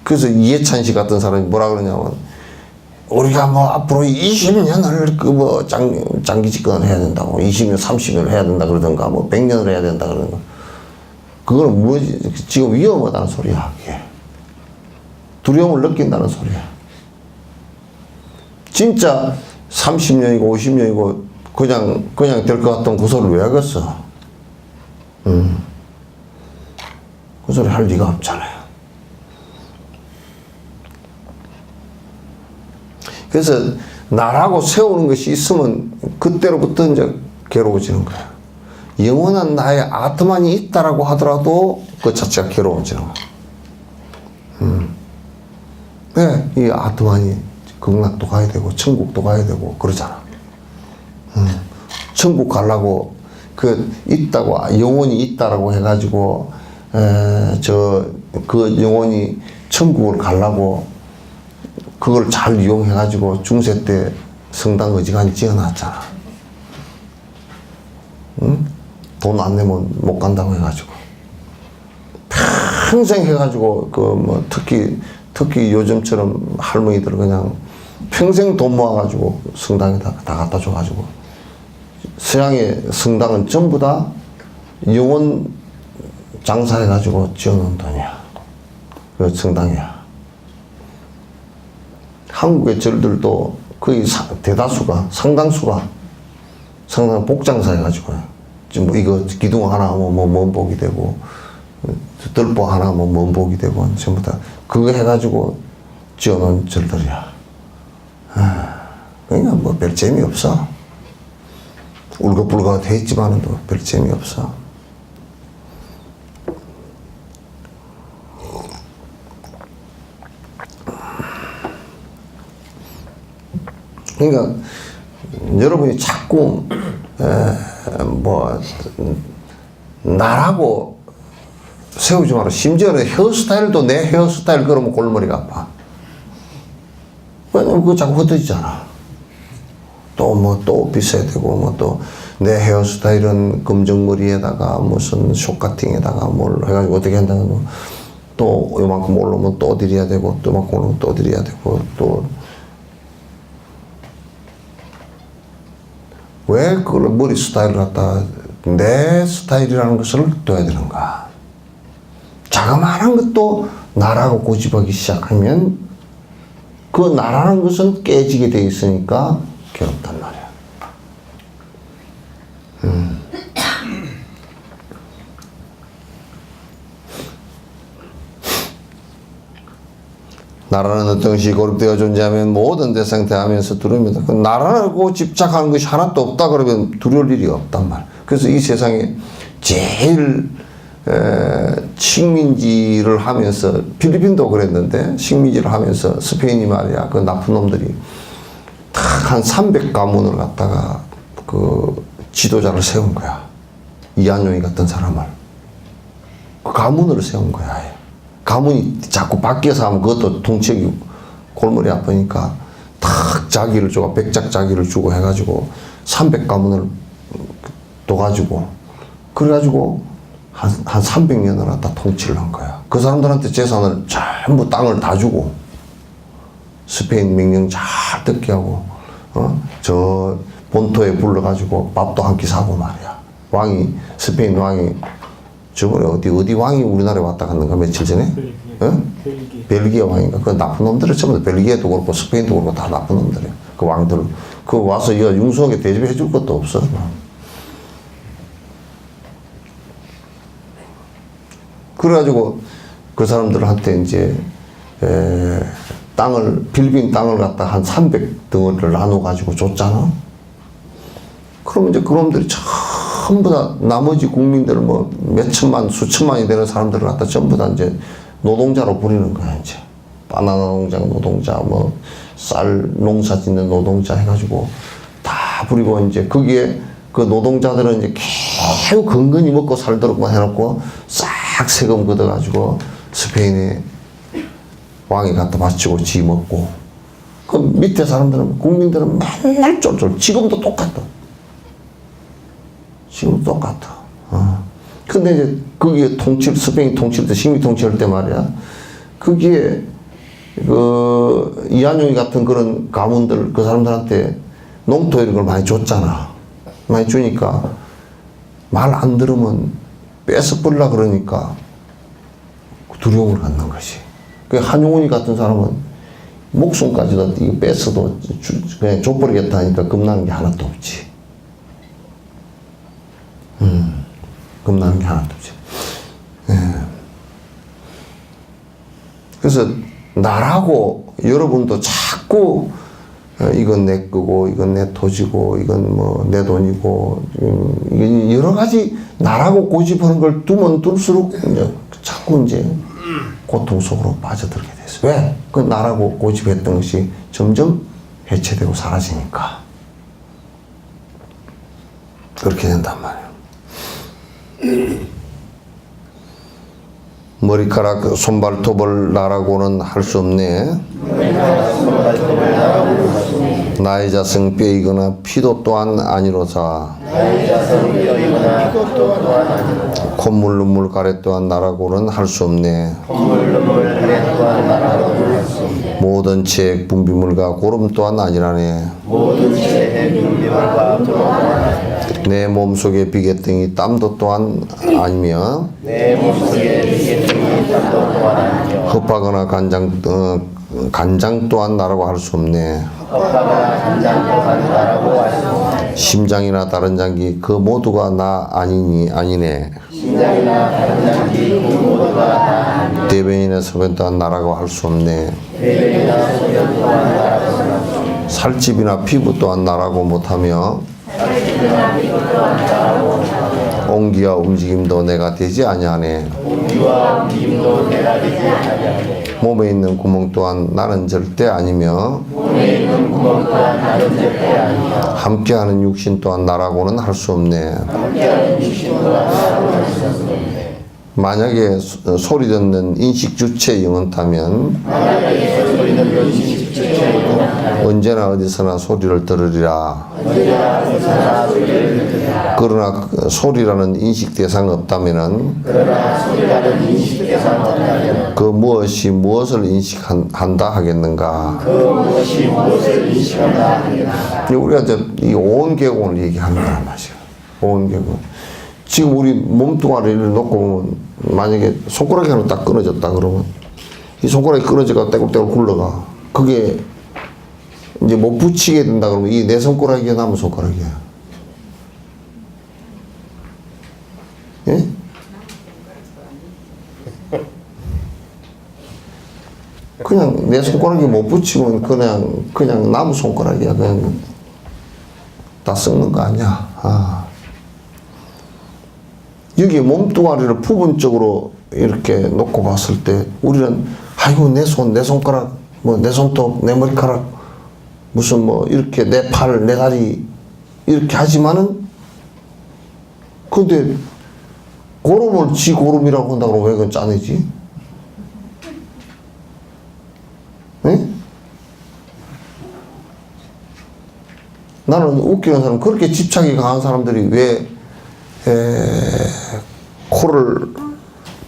[SPEAKER 1] 그래서 이해찬 씨 같은 사람이 뭐라 그러냐면, 우리가 뭐 앞으로 20년을 그 뭐 장기 집권을 해야 된다고, 20년, 30년을 해야 된다 그러던가, 뭐 100년을 해야 된다 그러던가. 그거는 뭐지? 지금 위험하다는 소리야, 그게. 두려움을 느낀다는 소리야. 진짜 30년이고 50년이고 그냥 될 것 같으면 그 소리를 왜 하겠어? 그 소리 할 리가 없잖아요. 그래서 나라고 세우는 것이 있으면 그때로부터 이제 괴로워지는 거야. 영원한 나의 아트만이 있다라고 하더라도 그 자체가 괴로워지는 거야. 네, 이 아트만이 극락도 가야 되고 천국도 가야 되고 그러잖아. 천국 가려고 그 있다고 영혼이 있다라고 해가지고 그 영혼이 천국을 가려고 그걸 잘 이용해가지고 중세 때 성당 어지간히 지어놨잖아. 응? 돈 안 내면 못 간다고 해가지고 평생 해가지고 그 뭐 특히 요즘처럼 할머니들 그냥 평생 돈 모아가지고 성당에 다 갖다 줘가지고 서양의 성당은 전부 다 영혼 장사해가지고 지어놓은 돈이야. 그 성당이야. 한국의 절들도 거의 대다수가 상당 복장사 해가지고 지금 이거 기둥 하나 뭐 먼복이 되고 들보 하나 뭐 먼복이 되고 전부 다 그거 해가지고 지어놓은 절들이야. 그러니까 뭐 별 재미 없어. 울긋불긋 돼 있지만은 별 재미 없어. 그러니까 여러분이 자꾸 나라고 세우지 마라. 심지어는 헤어스타일도 내 헤어스타일 그러면 골머리가 아파. 왜냐면 그거 자꾸 흩어지잖아. 또 비싸야 되고 또 내 헤어스타일은 검정머리에다가 무슨 쇼카팅에다가 뭘 해가지고 어떻게 한다고 또 요만큼 올라오면 또 드려야 되고 또 요만큼 올라오면 또 드려야 되고 또 왜 그걸 머리 스타일을 갖다 내 스타일이라는 것을 둬야 되는가? 자그마한 것도 나라고 고집하기 시작하면 그 나라는 것은 깨지게 돼 있으니까 괴롭단 말이야. 나라는 어떤 것이 고립되어 존재하면 모든 대상 대하면서 두려움이다. 그 나라라고 집착하는 것이 하나도 없다 그러면 두려울 일이 없단 말. 그래서 이 세상에 제일 식민지를 하면서 필리핀도 그랬는데 식민지를 하면서 스페인이 말이야 그 나쁜 놈들이 딱 한 300가문을 갖다가 그 지도자를 세운 거야. 이한용이 같은 사람을 그 가문을 세운 거야. 가문이 자꾸 바뀌어서 하면 그것도 통치력이 골머리 아프니까 탁 자기를 주고 백작 자기를 주고 해가지고 300가문을 둬가지고 그래가지고 한 300년을 갖다 통치를 한 거야. 그 사람들한테 재산을 전부 땅을 다 주고 스페인 명령 잘 듣게 하고 저 본토에 불러가지고 밥도 한 끼 사고 말이야. 스페인 왕이 저번에 어디 왕이 우리나라에 왔다 갔는가 며칠 전에? 벨기에 왕인가? 그 나쁜 놈들이 전부 다 벨기에도 그렇고 스페인도 그렇고 다 나쁜 놈들이야. 그 왕들. 그 와서 이거 융성하게 대접해 줄 것도 없어. 그래가지고 그 사람들한테 이제 필리핀 땅을 갖다 한 300덩어리를 나눠가지고 줬잖아. 그러면 이제 그놈들이 전부 다 나머지 국민들 뭐 몇천만, 수천만이 되는 사람들을 갖다 전부 다 이제 노동자로 부리는 거야, 이제. 바나나 농장 노동자, 뭐 쌀 농사 짓는 노동자 해가지고 다 부리고 이제 거기에 그 노동자들은 이제 아유 건건히 먹고 살도록만 해놓고 싹 세금 걷어가지고 스페인에 왕이 갖다 바치고 지 먹고 그 밑에 사람들은 국민들은 맨날 쫄쫄 지금도 똑같아. 지금 똑같아. 근데 이제 거기에 스페인 통치할 때 식민 통치할 때 말이야. 거기에 그 이한용이 같은 그런 가문들 그 사람들한테 농토 이런 걸 많이 줬잖아. 많이 주니까 말 안 들으면 뺏어 버리려 그러니까 두려움을 갖는 것이. 그 한용운이 같은 사람은 목숨까지도 이거 뺏어도 그냥 줘버리겠다 하니까 겁나는 게 하나도 없지. 겁나는 게 하나도 없지. 예. 그래서 나라고 여러분도 자꾸 이건 내 거고 이건 내 토지고 이건 뭐 내 돈이고 여러 가지 나라고 고집하는 걸 두면 둘수록 이제 자꾸 이제 고통 속으로 빠져들게 됐어요. 왜? 그 나라고 고집했던 것이 점점 해체되고 사라지니까 그렇게 된단 말이에요. 머리카락 손발톱을 나라고는 할 수 없네. 나의 자성 뼈이거나 피도 또한 아니로사. 콧물 눈물 가래 또한 나라고는 할 수 없네. 모든 체액 분비물과 고름 또한 아니라네. 내 몸속의 비계등이 땀도 또한 아니며 흡하거나 간장 또한 나라고 할 수 없네. 심장이나 다른 장기 그 모두가 나 아니네. 대변이나 소변 또한 나라고 할 수 없네. 살집이나 피부 또한 나라고 못하며 온기와 움직임도 내가 되지 아니하네. 몸에 있는 구멍 또한 나는 절대 아니며 함께하는 육신 또한 나라고는 할 수 없네. 만약에 소리 듣는 인식 주체 영원타면 언제나 어디서나 소리를 들으리라. 그러나 소리라는 인식 대상이 없다면은 그 무엇이 무엇을 인식한다 하겠는가? 우리가 이제 이 온 계공을 얘기하는 거란 말이야. 온 계공. 지금 우리 몸뚱아리를 놓고 보면 만약에 손가락이 하나 딱 끊어졌다 그러면 이 손가락이 끊어져가 떼굴떼굴 굴러가. 그게 이제 못 붙이게 된다 그러면 이 내 손가락이야 남은 손가락이야. 예? 그냥 내 손가락이 못 붙이면 그냥 남은 손가락이야. 그냥 다 썩는 거 아니야. 여기 몸뚱아리를 부분적으로 이렇게 놓고 봤을 때 우리는 아이고 내 손가락 뭐 내 손톱 내 머리카락 무슨 뭐 이렇게 내 팔 내 다리 이렇게 하지만은 근데 고름을 지 고름이라고 한다고 왜 그건 짜내지? 네? 나는 웃기는 사람 그렇게 집착이 강한 사람들이 왜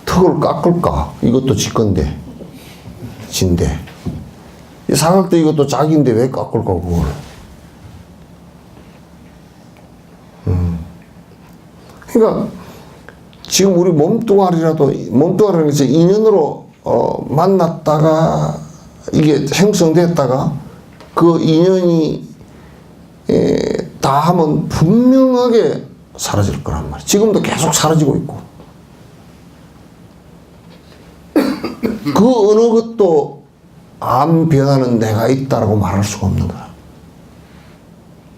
[SPEAKER 1] 턱을 깎을까? 이것도 지 건데, 진데. 이 사각도 이것도 자기인데 왜 깎을까, 그걸? 그러니까, 지금 우리 몸뚱아리는 이제 인연으로, 만났다가, 이게 형성됐다가, 그 인연이, 다 하면 분명하게 사라질 거란 말이야. 지금도 계속 사라지고 있고. 그 어느 것도 안 변하는 내가 있다라고 말할 수가 없는 거야.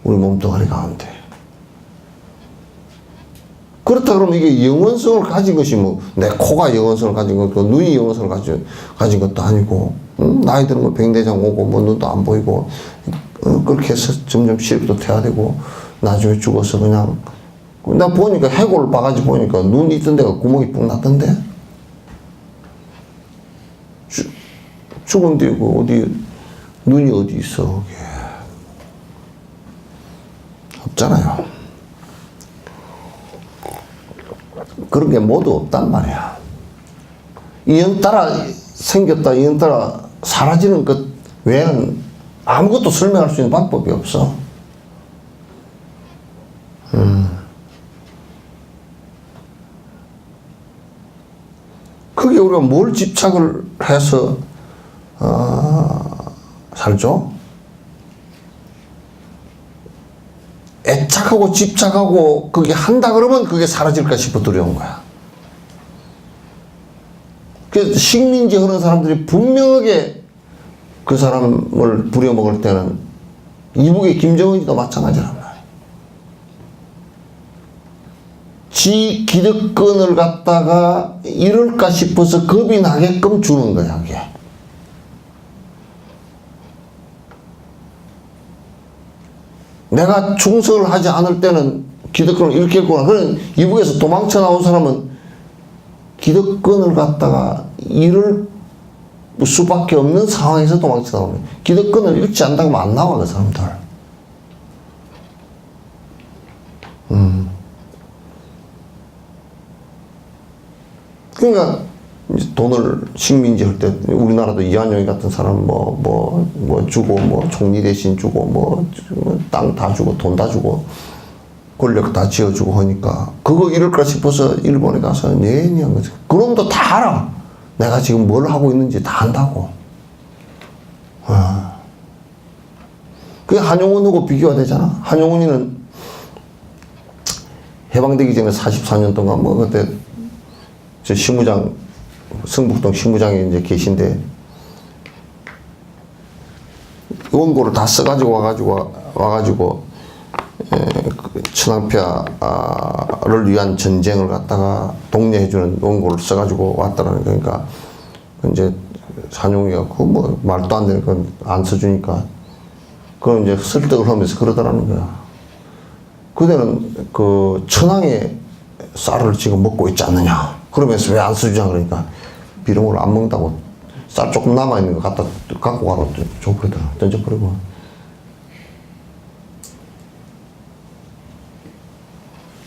[SPEAKER 1] 우리 몸뚱아리 가운데. 그렇다 그러면 이게 영원성을 가진 것이 뭐, 내 코가 영원성을 가진 것도, 눈이 영원성을 가진 것도 아니고, 나이 드는 거 백내장 오고, 뭐 눈도 안 보이고, 그렇게 해서 점점 시력도 퇴화되고, 나중에 죽어서 그냥 나 보니까 해골 바가지 보니까 눈 있던 데가 구멍이 푹 났던데? 죽은 데 그 어디, 눈이 어디 있어, 그게. 없잖아요. 그런 게 모두 없단 말이야. 이연따라 생겼다, 이연따라 사라지는 것 외에는 아무것도 설명할 수 있는 방법이 없어. 그게 우리가 뭘 집착을 해서 살죠? 애착하고 집착하고 그게 한다 그러면 그게 사라질까 싶어 두려운 거야. 그래서 식민지 하는 사람들이 분명하게 그 사람을 부려먹을 때는 이북의 김정은이도 마찬가지란 말이야. 지 기득권을 갖다가 이럴까 싶어서 겁이 나게끔 주는 거야, 그게. 내가 충성을 하지 않을 때는 기득권을 잃겠구나. 그런 이북에서 도망쳐 나온 사람은 기득권을 갖다가 잃을 수밖에 없는 상황에서 도망쳐 나오는. 기득권을 잃지 않다고 하면 안 나와, 그 사람들. 그러니까 돈을 식민지 할 때 우리나라도 이한용이 같은 사람 뭐 주고 뭐 총리 대신 주고 뭐 땅 다 주고 돈 다 주고 권력 다 지어주고 하니까 그거 이럴까 싶어서 일본에 가서 내니 한 거지. 그놈도 다 알아. 내가 지금 뭘 하고 있는지 다 안다고. 그게 한용운하고 비교가 되잖아. 한용운이는 해방되기 전에 44년 동안 뭐 그때 저 시무장 성북동 시무장에 이제 계신데 원고를 다 써가지고 와가지고 천황폐하를 위한 전쟁을 갖다가 독려해주는 원고를 써가지고 왔다라는 거니까 이제 한용이가 그 뭐 말도 안 되는 건 안 써주니까 그걸 이제 설득을 하면서 그러더라는 거야. 그대는 그 천황의 쌀을 지금 먹고 있지 않느냐. 그러면서 왜 안 써주냐 그러니까 비룡을 안 먹는다고 쌀 조금 남아있는 거 갖고 가라 줘버리더라. 던져버리고.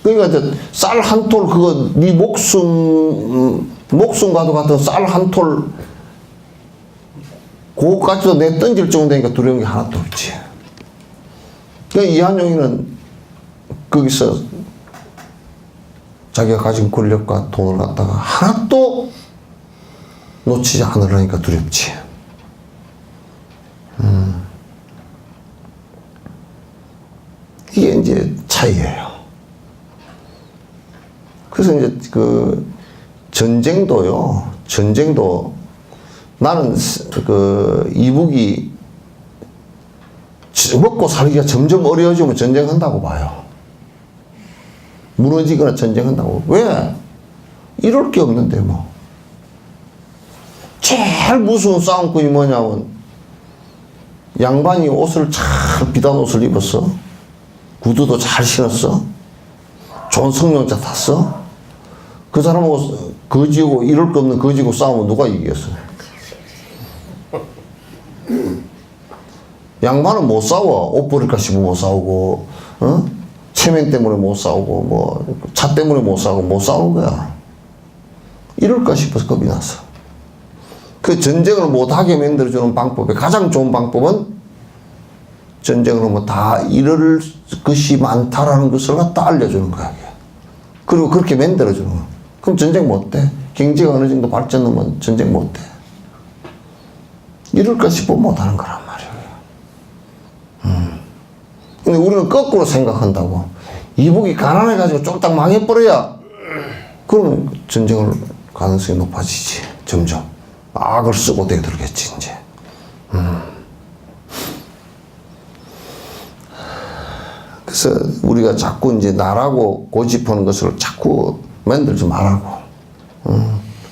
[SPEAKER 1] 그러니까 이제 쌀 한 톨 그거 네 목숨과도 같은 쌀 한 톨 그거까지도 내 던질 정도니까 두려운 게 하나도 없지. 그러니까 이한용이는 거기서 자기가 가진 권력과 돈을 갖다가 하나도 놓치지 않으려니까 두렵지. 이게 이제 차이예요. 그래서 이제 그 전쟁도 나는 그 이북이 먹고 살기가 점점 어려워지면 전쟁한다고 봐요. 무너지거나 전쟁한다고. 왜? 이럴 게 없는데 뭐. 제일 무서운 싸움꾼이 뭐냐면 양반이 옷을 잘 비단 옷을 입었어. 구두도 잘 신었어. 좋은 성룡차 탔어. 그 사람하고 거지고 이럴 거 없는 거지고 싸우면 누가 이기겠어? 양반은 못 싸워. 옷 버릴까 싶으면 못 싸우고, 체면 때문에 못 싸우고, 뭐, 차 때문에 못 싸우고, 못 싸우는 거야. 이럴까 싶어서 겁이 났어. 그 전쟁을 못하게 만들어주는 방법의 가장 좋은 방법은 전쟁을 하면 다 이럴 것이 많다라는 것을 갖다 알려주는 거야. 그리고 그렇게 만들어주는 거야. 그럼 전쟁 못해. 경제가 어느 정도 발전하면 전쟁 못해. 이럴까 싶으면 못하는 거란 말이야. 근데 우리는 거꾸로 생각한다고. 이북이 가난해가지고 쫄딱 망해버려야 그러면 전쟁을 가능성이 높아지지. 점점. 악을 쓰고 대들겠지, 이제. 그래서 우리가 자꾸 이제 나라고 고집하는 것을 자꾸 만들지 말라고.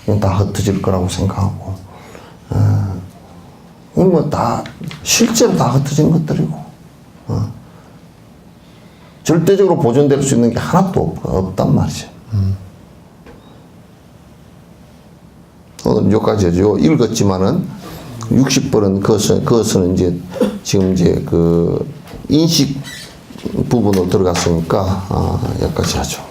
[SPEAKER 1] 그건 다 흩어질 거라고 생각하고. 이건 뭐 다, 실제로 다 흩어진 것들이고. 절대적으로 보존될 수 있는 게 하나도 없단 말이죠. 여기까지 해죠. 읽었지만은 60번은 그것은 이제 지금 이제 그 인식 부분으로 들어갔으니까 여기까지 하죠.